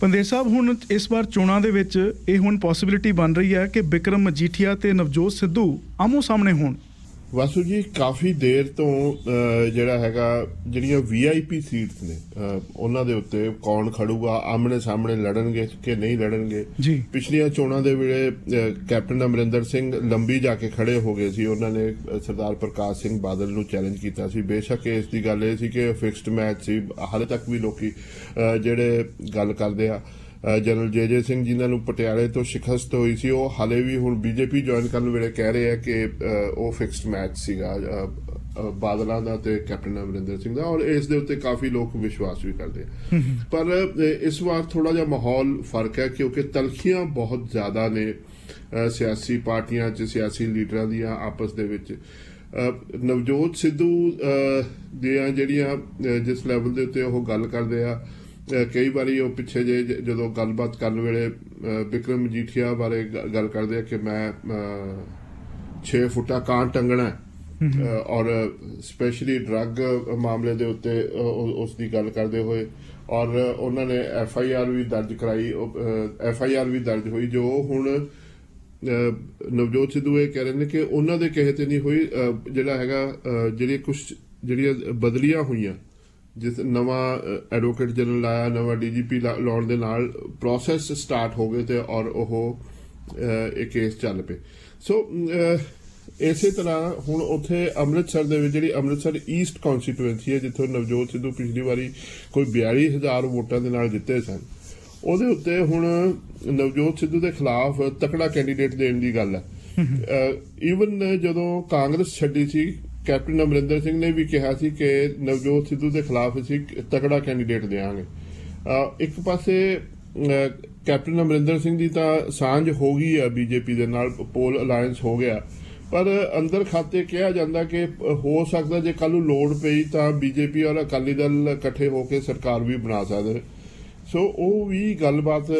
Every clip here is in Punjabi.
ਪੰਦੇਰ ਸਾਹਿਬ, ਹੁਣ ਇਸ ਵਾਰ ਚੋਣਾਂ ਦੇ ਵਿੱਚ ਇਹ ਹੁਣ ਪੋਸੀਬਿਲਿਟੀ ਬਣ ਰਹੀ ਹੈ ਕਿ ਬਿਕਰਮ ਮਜੀਠੀਆ ਤੇ ਨਵਜੋਤ ਸਿੱਧੂ ਆਮੋ ਸਾਹਮਣੇ ਹੋਣ। ਵਾਸੂ ਜੀ, ਕਾਫੀ ਦੇਰ ਤੋਂ ਜਿਹੜਾ ਹੈਗਾ ਜਿਹੜੀਆਂ VIP ਸੀਟਸ ਨੇ ਉਹਨਾਂ ਦੇ ਉੱਤੇ ਕੌਣ ਖੜੂਗਾ, ਆਮਣੇ ਸਾਹਮਣੇ ਲੜਨਗੇ ਕਿ ਨਹੀਂ ਲੜਨਗੇ ਜੀ। ਪਿਛਲੀਆਂ ਚੋਣਾਂ ਦੇ ਵੇਲੇ ਕੈਪਟਨ ਅਮਰਿੰਦਰ ਸਿੰਘ ਲੰਬੀ ਜਾ ਕੇ ਖੜੇ ਹੋ ਗਏ ਸੀ। ਉਹਨਾਂ ਨੇ ਸਰਦਾਰ ਪ੍ਰਕਾਸ਼ ਸਿੰਘ ਬਾਦਲ ਨੂੰ ਚੈਲੰਜ ਕੀਤਾ ਸੀ। ਬੇਸ਼ੱਕ ਇਸ ਦੀ ਗੱਲ ਇਹ ਸੀ ਕਿ ਫਿਕਸਡ ਮੈਚ ਸੀ, ਹਾਲੇ ਤੱਕ ਵੀ ਲੋਕੀ ਜਿਹੜੇ ਗੱਲ ਕਰਦੇ ਆ ਜਨਰਲ ਜੇ ਸਿੰਘ ਜਿਨ੍ਹਾਂ ਨੂੰ ਪਟਿਆਲੇ ਤੋਂ ਸ਼ਿਕਸਤ ਹੋਈ ਸੀ, ਉਹ ਹਾਲੇ ਵੀ ਹੁਣ BJP ਜੁਆਇਨ ਕਰਨ ਵੇਲੇ ਕਹਿ ਰਹੇ ਆ ਕਿ ਉਹ ਫਿਕਸਡ ਮੈਚ ਸੀਗਾ ਬਾਦਲਾਂ ਦਾ ਤੇ ਕੈਪਟਨ ਅਮਰਿੰਦਰ ਸਿੰਘ ਦਾ, ਔਰ ਇਸ ਦੇ ਉੱਤੇ ਕਾਫੀ ਲੋਕ ਵਿਸ਼ਵਾਸ ਵੀ ਕਰਦੇ ਆ। ਪਰ ਇਸ ਵਾਰ ਥੋੜਾ ਜਿਹਾ ਮਾਹੌਲ ਫਰਕ ਹੈ ਕਿਉਂਕਿ ਤਲਖੀਆਂ ਬਹੁਤ ਜ਼ਿਆਦਾ ਨੇ ਸਿਆਸੀ ਪਾਰਟੀਆਂ 'ਚ, ਸਿਆਸੀ ਲੀਡਰਾਂ ਦੀਆਂ ਆਪਸ ਦੇ ਵਿੱਚ। ਨਵਜੋਤ ਸਿੱਧੂ ਦੀਆਂ ਜਿਹੜੀਆਂ ਜਿਸ ਲੈਵਲ ਦੇ ਉੱਤੇ ਉਹ ਗੱਲ ਕਰਦੇ ਆ, ਕਈ ਵਾਰੀ ਉਹ ਪਿੱਛੇ ਜੇ ਜਦੋਂ ਗੱਲਬਾਤ ਕਰਨ ਵੇਲੇ ਬਿਕਰਮ ਮਜੀਠੀਆ ਬਾਰੇ ਗੱਲ ਕਰਦੇ ਆ ਕਿ ਮੈਂ 6 ਫੁੱਟਾ ਕਾਂ ਟੰਗਣਾ, ਔਰ ਸਪੈਸ਼ਲੀ ਡਰੱਗ ਮਾਮਲੇ ਦੇ ਉੱਤੇ ਉਸ ਦੀ ਗੱਲ ਕਰਦੇ ਹੋਏ, ਔਰ ਉਹਨਾਂ ਨੇ FIR ਵੀ ਦਰਜ ਕਰਾਈ, FIR ਵੀ ਦਰਜ ਹੋਈ ਜੋ ਹੁਣ ਨਵਜੋਤ ਸਿੱਧੂ ਇਹ ਕਹਿ ਰਹੇ ਨੇ ਕਿ ਉਹਨਾਂ ਦੇ ਕਹੇ ਤੇ ਨਹੀਂ ਹੋਈ। ਜਿਹੜਾ ਹੈਗਾ ਜਿਹੜੀਆਂ ਬਦਲੀਆਂ ਹੋਈਆਂ, ਜਿਸ ਨਵਾਂ ਐਡਵੋਕੇਟ ਜਨਰਲ ਆਇਆ, ਨਵਾਂ DGP ਲਾਉਣ ਦੇ ਨਾਲ ਪ੍ਰੋਸੈਸ ਸਟਾਰਟ ਹੋ ਗਏ ਤੇ ਔਰ ਉਹ ਇਹ ਕੇਸ ਚੱਲ ਪਏ। ਸੋ ਇਸੇ ਤਰ੍ਹਾਂ ਹੁਣ ਉੱਥੇ ਅੰਮ੍ਰਿਤਸਰ ਦੇ ਵਿੱਚ ਜਿਹੜੀ ਅੰਮ੍ਰਿਤਸਰ ਈਸਟ ਕੌਂਸਟੀਟੂਐਂਸੀ ਹੈ, ਜਿੱਥੋਂ ਨਵਜੋਤ ਸਿੱਧੂ ਪਿਛਲੀ ਵਾਰੀ ਕੋਈ 42,000 ਵੋਟਾਂ ਦੇ ਨਾਲ ਜਿੱਤੇ ਸਨ, ਉਹਦੇ ਉੱਤੇ ਹੁਣ ਨਵਜੋਤ ਸਿੱਧੂ ਦੇ ਖਿਲਾਫ ਤਕੜਾ ਕੈਂਡੀਡੇਟ ਦੇਣ ਦੀ ਗੱਲ ਹੈ। ਈਵਨ ਜਦੋਂ ਕਾਂਗਰਸ ਛੱਡੀ ਸੀ, ਕੈਪਟਨ ਅਮਰਿੰਦਰ ਸਿੰਘ ਨੇ ਵੀ ਕਿਹਾ ਸੀ ਕਿ ਨਵਜੋਤ ਸਿੱਧੂ ਦੇ ਖਿਲਾਫ ਅਸੀਂ ਤਕੜਾ ਕੈਂਡੀਡੇਟ ਦੇਵਾਂਗੇ। ਇੱਕ ਪਾਸੇ ਕੈਪਟਨ ਅਮਰਿੰਦਰ ਸਿੰਘ ਦੀ ਤਾਂ ਸਾਂਝ ਹੋ ਗਈ ਆ BJP ਦੇ ਨਾਲ, ਪੋਲ ਅਲਾਇੰਸ ਹੋ ਗਿਆ, ਪਰ ਅੰਦਰ ਖਾਤੇ ਕਿਹਾ ਜਾਂਦਾ ਕਿ ਹੋ ਸਕਦਾ ਜੇ ਕੱਲ ਨੂੰ ਲੋੜ ਪਈ ਤਾਂ BJP ਔਰ ਅਕਾਲੀ ਦਲ ਇਕੱਠੇ ਹੋ ਕੇ ਸਰਕਾਰ ਵੀ ਬਣਾ ਸਕਦੇ। ਸੋ ਉਹ ਵੀ ਗੱਲਬਾਤ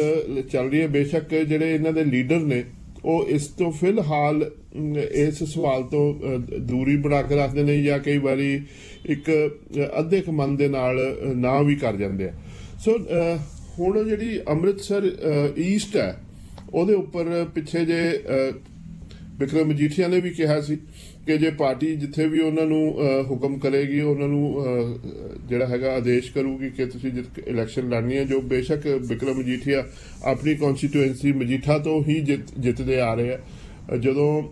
ਚੱਲ ਰਹੀ ਹੈ। ਬੇਸ਼ੱਕ ਜਿਹੜੇ ਇਹਨਾਂ ਦੇ ਲੀਡਰ ਨੇ ਉਹ ਇਸ ਤੋਂ ਫਿਲਹਾਲ ਇਸ ਸਵਾਲ ਤੋਂ ਦੂਰੀ ਬਣਾ ਕੇ ਰੱਖਦੇ ਨੇ, ਜਾਂ ਕਈ ਵਾਰੀ ਇੱਕ ਅੱਧੇ ਕੁ ਮਨ ਦੇ ਨਾਲ ਨਾ ਵੀ ਕਰ ਜਾਂਦੇ ਆ। ਸੋ ਹੁਣ ਜਿਹੜੀ ਅੰਮ੍ਰਿਤਸਰ ਈਸਟ ਹੈ ਉਹਦੇ ਉੱਪਰ ਪਿੱਛੇ ਜੇ ਬਿਕਰਮ ਮਜੀਠੀਆ ਨੇ ਵੀ ਕਿਹਾ ਸੀ ਕਿ ਜੇ ਪਾਰਟੀ ਜਿੱਥੇ ਵੀ ਉਹਨਾਂ ਨੂੰ ਹੁਕਮ ਕਰੇਗੀ, ਉਹਨਾਂ ਨੂੰ ਜਿਹੜਾ ਹੈਗਾ ਆਦੇਸ਼ ਕਰੂਗੀ ਕਿ ਤੁਸੀਂ ਇਲੈਕਸ਼ਨ ਲੜਨੀ ਹੈ, ਜੋ ਬੇਸ਼ੱਕ ਬਿਕਰਮ ਮਜੀਠੀਆ ਆਪਣੀ ਕੌਂਸਟੀਟੂਐਂਸੀ ਮਜੀਠਾ ਤੋਂ ਹੀ ਜਿੱਤਦੇ ਆ ਰਹੇ ਆ। ਜਦੋਂ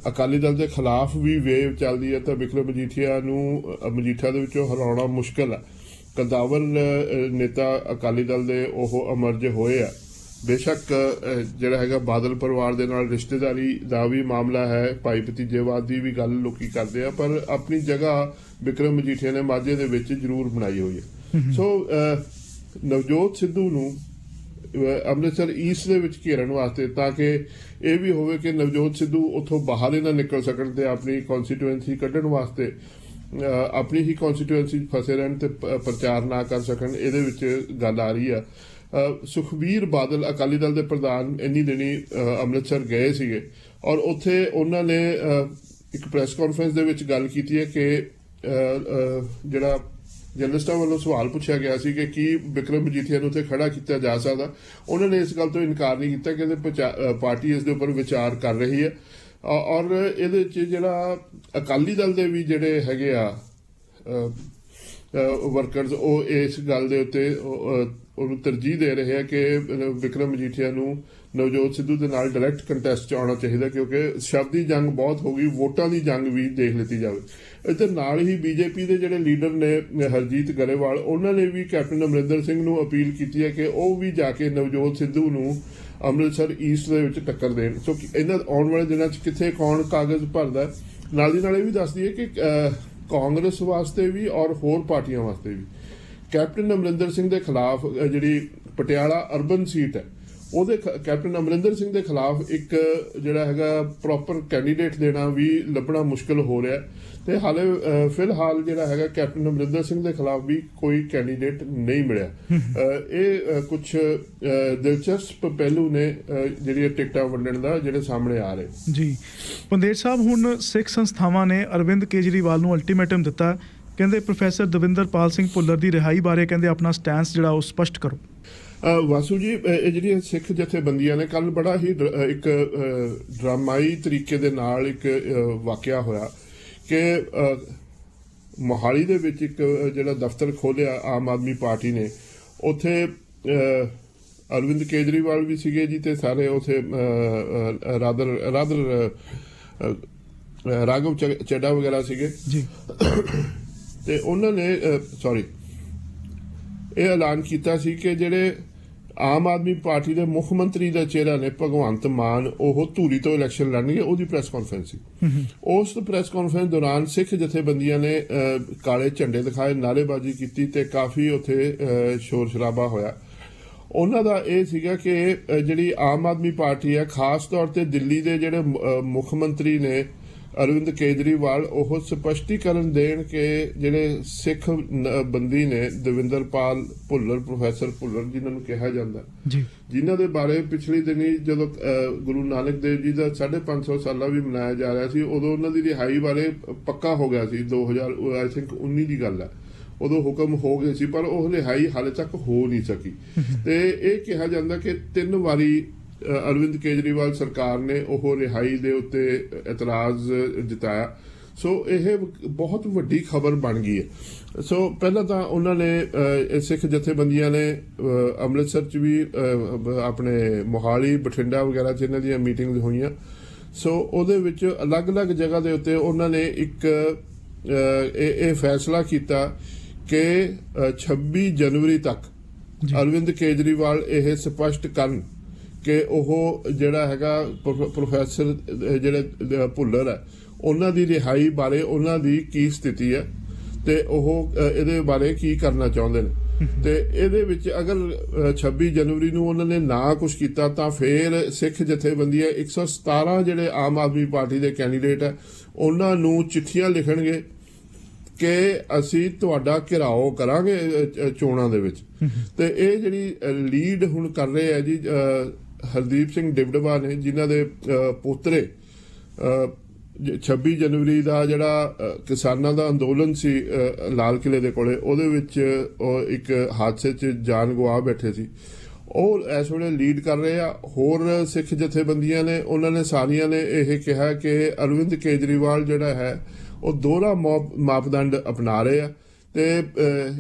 ਅਕਾਲੀ ਦਲ ਦੇ ਖਿਲਾਫ ਵੀ ਵੇਵ ਚੱਲਦੀ ਹੈ ਤਾਂ ਬਿਕਰਮ ਮਜੀਠੀਆ ਨੂੰ ਮਜੀਠਾ ਦੇ ਵਿੱਚੋਂ ਹਰਾਉਣਾ ਮੁਸ਼ਕਲ ਹੈ। ਕਦਾਵਰ ਨੇਤਾ ਅਕਾਲੀ ਦਲ ਦੇ ਉਹ ਅਮਰਜ ਹੋਏ ਆ। ਬੇਸ਼ੱਕ ਜਿਹੜਾ ਹੈਗਾ ਬਾਦਲ ਪਰਿਵਾਰ ਦੇ ਨਾਲ ਰਿਸ਼ਤੇਦਾਰੀ ਦਾ ਵੀ ਮਾਮਲਾ ਹੈ, ਭਾਈ ਭਤੀਜੇਵਾਦ ਦੀ ਵੀ ਗੱਲ ਲੋਕੀ ਕਰਦੇ ਆ, ਪਰ ਆਪਣੀ ਜਗ੍ਹਾ ਬਿਕਰਮ ਮਜੀਠੀਆ ਨੇ ਮਾਝੇ ਦੇ ਵਿੱਚ ਜ਼ਰੂਰ ਬਣਾਈ ਹੋਈ ਹੈ। ਸੋ ਨਵਜੋਤ ਸਿੱਧੂ ਨੂੰ ਅੰਮ੍ਰਿਤਸਰ ਈਸਟ ਦੇ ਵਿੱਚ ਘੇਰਨ ਵਾਸਤੇ, ਤਾਂ ਕਿ ਇਹ ਵੀ ਹੋਵੇ ਕਿ ਨਵਜੋਤ ਸਿੱਧੂ ਉੱਥੋਂ ਬਾਹਰ ਹੀ ਨਾ ਨਿਕਲ ਸਕਣ ਤੇ ਆਪਣੀ ਕੌਂਸਟੀਟੂਐਂਸੀ ਕੱਢਣ ਵਾਸਤੇ ਆਪਣੀ ਹੀ ਕੌਂਸਟੀਟੂਐਂਸੀ ਫਸੇ ਰਹਿਣ ਤੇ ਪ੍ਰਚਾਰ ਨਾ ਕਰ ਸਕਣ, ਇਹਦੇ ਵਿੱਚ ਗੱਲ ਆ ਰਹੀ ਆ। ਸੁਖਬੀਰ ਬਾਦਲ ਅਕਾਲੀ ਦਲ ਦੇ ਪ੍ਰਧਾਨ ਇੰਨੀ ਦਿਨੀ ਅੰਮ੍ਰਿਤਸਰ ਗਏ ਸੀਗੇ, ਔਰ ਉੱਥੇ ਉਹਨਾਂ ਨੇ ਇੱਕ ਪ੍ਰੈਸ ਕਾਨਫਰੰਸ ਦੇ ਵਿੱਚ ਗੱਲ ਕੀਤੀ ਹੈ ਕਿ ਜਿਹੜਾ ਜਰਨਲਿਸਟਾਂ ਵੱਲੋਂ ਸਵਾਲ ਪੁੱਛਿਆ ਗਿਆ ਸੀ ਕਿ ਕੀ ਬਿਕਰਮ ਮਜੀਠੀਆ ਨੂੰ ਉੱਥੇ ਖੜਾ ਕੀਤਾ ਜਾ ਸਕਦਾ, ਉਹਨਾਂ ਨੇ ਇਸ ਗੱਲ ਤੋਂ ਇਨਕਾਰ ਨਹੀਂ ਕੀਤਾ, ਕਹਿੰਦੇ ਪਾਰਟੀ ਇਸ ਦੇ ਉੱਪਰ ਵਿਚਾਰ ਕਰ ਰਹੀ ਹੈ। ਔਰ ਇਹਦੇ ਵਿੱਚ ਜਿਹੜਾ ਅਕਾਲੀ ਦਲ ਦੇ ਵੀ ਜਿਹੜੇ ਹੈਗੇ ਆ ਵਰਕਰਜ਼, ਉਹ ਇਸ ਗੱਲ ਦੇ ਉੱਤੇ ਉਹਨੂੰ ਤਰਜੀਹ ਦੇ ਰਹੇ ਆ ਕਿ ਬਿਕਰਮ ਮਜੀਠੀਆ ਨੂੰ ਨਵਜੋਤ ਸਿੱਧੂ ਦੇ ਨਾਲ ਡਾਇਰੈਕਟ ਕੰਟੈਸਟ 'ਚ ਆਉਣਾ ਚਾਹੀਦਾ, ਕਿਉਂਕਿ ਸ਼ਬਦੀ ਜੰਗ ਬਹੁਤ ਹੋ ਗਈ, ਵੋਟਾਂ ਦੀ ਜੰਗ ਵੀ ਦੇਖ ਲਿੱਤੀ ਜਾਵੇ। ਇੱਧਰ ਨਾਲ ਹੀ BJP ਦੇ ਜਿਹੜੇ ਲੀਡਰ ਨੇ ਹਰਜੀਤ ਗਰੇਵਾਲ, ਉਹਨਾਂ ਨੇ ਵੀ ਕੈਪਟਨ ਅਮਰਿੰਦਰ ਸਿੰਘ ਨੂੰ ਅਪੀਲ ਕੀਤੀ ਹੈ ਕਿ ਉਹ ਵੀ ਜਾ ਕੇ ਨਵਜੋਤ ਸਿੱਧੂ ਨੂੰ ਅੰਮ੍ਰਿਤਸਰ ਈਸਟ ਦੇ ਵਿੱਚ ਟੱਕਰ ਦੇਣ। ਸੋ ਇਹਨਾਂ ਆਉਣ ਵਾਲੇ ਦਿਨਾਂ 'ਚ ਕਿੱਥੇ ਕੌਣ ਕਾਗਜ਼ ਭਰਦਾ। ਨਾਲ ਦੀ ਨਾਲ ਇਹ ਵੀ ਦੱਸਦੀ ਹੈ ਕਿ ਕਾਂਗਰਸ ਵਾਸਤੇ ਵੀ ਔਰ ਹੋਰ ਪਾਰਟੀਆਂ ਵਾਸਤੇ ਵੀ ਕੈਪਟਨ ਅਮਰਿੰਦਰ ਸਿੰਘ ਦੇ ਖਿਲਾਫ ਜਿਹੜੀ ਪਟਿਆਲਾ ਅਰਬਨ ਸੀਟ ਹੈ, ਉਹਦੇ ਕੈਪਟਨ ਅਮਰਿੰਦਰ ਸਿੰਘ ਦੇ ਖਿਲਾਫ ਇੱਕ ਜਿਹੜਾ ਹੈਗਾ ਪ੍ਰੋਪਰ ਕੈਂਡੀਡੇਟ ਦੇਣਾ ਵੀ ਲੱਭਣਾ ਮੁਸ਼ਕਲ ਹੋ ਰਿਹਾ। ਤੇ ਹਾਲੇ ਫਿਲਹਾਲ ਜਿਹੜਾ ਹੈਗਾ ਕੈਪਟਨ ਅਮਰਿੰਦਰ ਸਿੰਘ ਦੇ ਖਿਲਾਫ ਵੀ ਕੋਈ ਕੈਂਡੀਡੇਟ ਨਹੀਂ ਮਿਲਿਆ। ਇਹ ਕੁਝ ਦਿਲਚਸਪ ਪਹਿਲੂ ਨੇ ਜਿਹੜੀਆਂ ਟਿਕਟਾਂ ਵੰਡਣ ਦਾ ਜਿਹੜੇ ਸਾਹਮਣੇ ਆ ਰਹੇ। ਜੀ ਪੰਦੇਰ ਸਾਹਿਬ, ਹੁਣ ਸਿੱਖ ਸੰਸਥਾਵਾਂ ਨੇ ਅਰਵਿੰਦ ਕੇਜਰੀਵਾਲ ਨੂੰ ਅਲਟੀਮੇਟਮ ਦਿੱਤਾ, ਕਹਿੰਦੇ ਪ੍ਰੋਫੈਸਰ ਦਵਿੰਦਰਪਾਲ ਸਿੰਘ ਭੁੱਲਰ ਦੀ ਰਿਹਾਈ ਬਾਰੇ ਕਹਿੰਦੇ ਆਪਣਾ ਸਟੈਂਸ ਜਿਹੜਾ ਉਹ ਸਪਸ਼ਟ ਕਰੋ। ਵਾਸੂ ਜੀ, ਇਹ ਜਿਹੜੀਆਂ ਸਿੱਖ ਜਥੇਬੰਦੀਆਂ ਨੇ, ਕੱਲ ਬੜਾ ਹੀ ਇੱਕ ਡਰਾਮਾਈ ਤਰੀਕੇ ਦੇ ਨਾਲ ਇੱਕ ਵਾਕਿਆ ਹੋਇਆ ਕਿ ਮੋਹਾਲੀ ਦੇ ਵਿੱਚ ਇੱਕ ਜਿਹੜਾ ਦਫ਼ਤਰ ਖੋਲ੍ਹਿਆ ਆਮ ਆਦਮੀ ਪਾਰਟੀ ਨੇ, ਉੱਥੇ ਅਰਵਿੰਦ ਕੇਜਰੀਵਾਲ ਵੀ ਸੀਗੇ ਜੀ, ਤੇ ਸਾਰੇ ਉੱਥੇ ਰਾਘਵ ਚੱਡਾ ਵਗੈਰਾ ਸੀਗੇ ਜੀ। ਤੇ ਉਹਨਾਂ ਨੇ ਇਹ ਐਲਾਨ ਕੀਤਾ ਸੀ ਕਿ ਜਿਹੜੇ ਆਮ ਆਦਮੀ ਪਾਰਟੀ ਦੇ ਮੁੱਖ ਮੰਤਰੀ ਦਾ ਚਿਹਰਾ ਨੇ ਭਗਵੰਤ ਮਾਨ, ਉਹ ਧੂਰੀ ਤੋਂ ਇਲੈਕਸ਼ਨ ਲੜਨਗੇ। ਉਹਦੀ ਪ੍ਰੈਸ ਕਾਨਫਰੰਸ ਸੀ। ਉਸ ਪ੍ਰੈਸ ਕਾਨਫਰੰਸ ਦੌਰਾਨ ਸਿੱਖ ਜਥੇਬੰਦੀਆਂ ਨੇ ਕਾਲੇ ਝੰਡੇ ਦਿਖਾਏ, ਨਾਅਰੇਬਾਜ਼ੀ ਕੀਤੀ ਤੇ ਕਾਫੀ ਉੱਥੇ ਸ਼ੋਰ ਸ਼ਰਾਬਾ ਹੋਇਆ। ਉਹਨਾਂ ਦਾ ਇਹ ਸੀਗਾ ਕਿ ਜਿਹੜੀ ਆਮ ਆਦਮੀ ਪਾਰਟੀ ਹੈ, ਖਾਸ ਤੌਰ ਤੇ ਦਿੱਲੀ ਦੇ ਜਿਹੜੇ ਮੁੱਖ ਮੰਤਰੀ ਨੇ ਅਰਵਿੰਦ ਕੇਜਰੀਵਾਲ, ਉਹ ਸਪਸ਼ਟੀਕਰਨ ਦੇਣ ਕਿ ਜਿਹੜੇ ਸਿੱਖ ਬੰਦੀ ਨੇ ਦਵਿੰਦਰਪਾਲ ਭੁੱਲਰ, ਪ੍ਰੋਫੈਸਰ ਭੁੱਲਰ ਜਿਨ੍ਹਾਂ ਨੂੰ ਕਿਹਾ ਜਾਂਦਾ ਜੀ, ਜਿਨ੍ਹਾਂ ਦੇ ਬਾਰੇ ਪਿਛਲੀ ਦਿਨੀ ਜਦੋਂ ਗੁਰੂ ਨਾਨਕ ਦੇਵ ਜੀ ਦਾ 550 ਸਾਲਾ ਵੀ ਮਨਾਇਆ ਜਾ ਰਿਹਾ ਸੀ, ਉਦੋਂ ਉਹਨਾਂ ਦੀ ਰਿਹਾਈ ਬਾਰੇ ਪੱਕਾ ਹੋ ਗਿਆ ਸੀ। 2019 ਦੀ ਗੱਲ ਹੈ, ਉਦੋਂ ਹੁਕਮ ਹੋ ਗਏ ਸੀ, ਪਰ ਉਹ ਰਿਹਾਈ ਹਾਲੇ ਤੱਕ ਹੋ ਨਹੀਂ ਸਕੀ। ਤੇ ਇਹ ਕਿਹਾ ਜਾਂਦਾ ਕਿ 3 ਵਾਰੀ ਅਰਵਿੰਦ ਕੇਜਰੀਵਾਲ ਸਰਕਾਰ ਨੇ ਉਹ ਰਿਹਾਈ ਦੇ ਉੱਤੇ ਇਤਰਾਜ਼ ਜਤਾਇਆ। ਸੋ ਇਹ ਬਹੁਤ ਵੱਡੀ ਖਬਰ ਬਣ ਗਈ ਹੈ। ਸੋ ਪਹਿਲਾਂ ਤਾਂ ਉਹਨਾਂ ਨੇ ਸਿੱਖ ਜਥੇਬੰਦੀਆਂ ਨੇ ਅੰਮ੍ਰਿਤਸਰ 'ਚ ਵੀ, ਆਪਣੇ ਮੋਹਾਲੀ, ਬਠਿੰਡਾ ਵਗੈਰਾ 'ਚ ਇਹਨਾਂ ਦੀਆਂ ਮੀਟਿੰਗਸ ਹੋਈਆਂ। ਸੋ ਉਹਦੇ ਵਿੱਚ ਅਲੱਗ-ਅਲੱਗ ਜਗ੍ਹਾ ਦੇ ਉੱਤੇ ਉਹਨਾਂ ਨੇ ਇੱਕ ਇਹ ਫੈਸਲਾ ਕੀਤਾ ਕਿ 26 ਜਨਵਰੀ ਤੱਕ ਅਰਵਿੰਦ ਕੇਜਰੀਵਾਲ ਇਹ ਸਪਸ਼ਟ ਕਰਨ ਕਿ ਉਹ ਜਿਹੜਾ ਹੈਗਾ ਪ੍ਰੋਫੈਸਰ ਜਿਹੜੇ ਭੁੱਲਰ ਹੈ, ਉਹਨਾਂ ਦੀ ਰਿਹਾਈ ਬਾਰੇ ਉਹਨਾਂ ਦੀ ਕੀ ਸਥਿਤੀ ਹੈ ਤੇ ਉਹ ਇਹਦੇ ਬਾਰੇ ਕੀ ਕਰਨਾ ਚਾਹੁੰਦੇ ਨੇ। ਤੇ ਇਹਦੇ ਵਿੱਚ ਅਗਰ 26 ਜਨਵਰੀ ਨੂੰ ਉਹਨਾਂ ਨੇ ਨਾ ਕੁਝ ਕੀਤਾ ਤਾਂ ਫਿਰ ਸਿੱਖ ਜਥੇਬੰਦੀਆਂ 117 ਜਿਹੜੇ ਆਮ ਆਦਮੀ ਪਾਰਟੀ ਦੇ ਕੈਂਡੀਡੇਟ ਹੈ, ਉਹਨਾਂ ਨੂੰ ਚਿੱਠੀਆਂ ਲਿਖਣਗੇ ਕਿ ਅਸੀਂ ਤੁਹਾਡਾ ਘਿਰਾਓ ਕਰਾਂਗੇ ਚੋਣਾਂ ਦੇ ਵਿੱਚ। ਤੇ ਇਹ ਜਿਹੜੀ ਲੀਡ ਹੁਣ ਕਰ ਰਹੇ ਹੈ ਜੀ ਹਰਦੀਪ ਸਿੰਘ ਡਿਬਡਵਾ ਨੇ, ਜਿਨ੍ਹਾਂ ਦੇ ਪੋਤਰੇ 26 ਜਨਵਰੀ ਦਾ ਜਿਹੜਾ ਕਿਸਾਨਾਂ ਦਾ ਅੰਦੋਲਨ ਸੀ ਲਾਲ ਕਿਲੇ ਦੇ ਕੋਲੇ, ਉਹਦੇ ਵਿੱਚ ਇੱਕ ਹਾਦਸੇ 'ਚ ਜਾਨ ਗਵਾ ਬੈਠੇ ਸੀ, ਉਹ ਇਸ ਵੇਲੇ ਲੀਡ ਕਰ ਰਹੇ ਆ। ਹੋਰ ਸਿੱਖ ਜਥੇਬੰਦੀਆਂ ਨੇ, ਉਹਨਾਂ ਨੇ ਸਾਰੀਆਂ ਨੇ ਇਹ ਕਿਹਾ ਕਿ ਅਰਵਿੰਦ ਕੇਜਰੀਵਾਲ ਜਿਹੜਾ ਹੈ ਉਹ ਦੋਹਰਾ ਮਾਪਦੰਡ ਅਪਣਾ ਰਹੇ ਆ। ਤੇ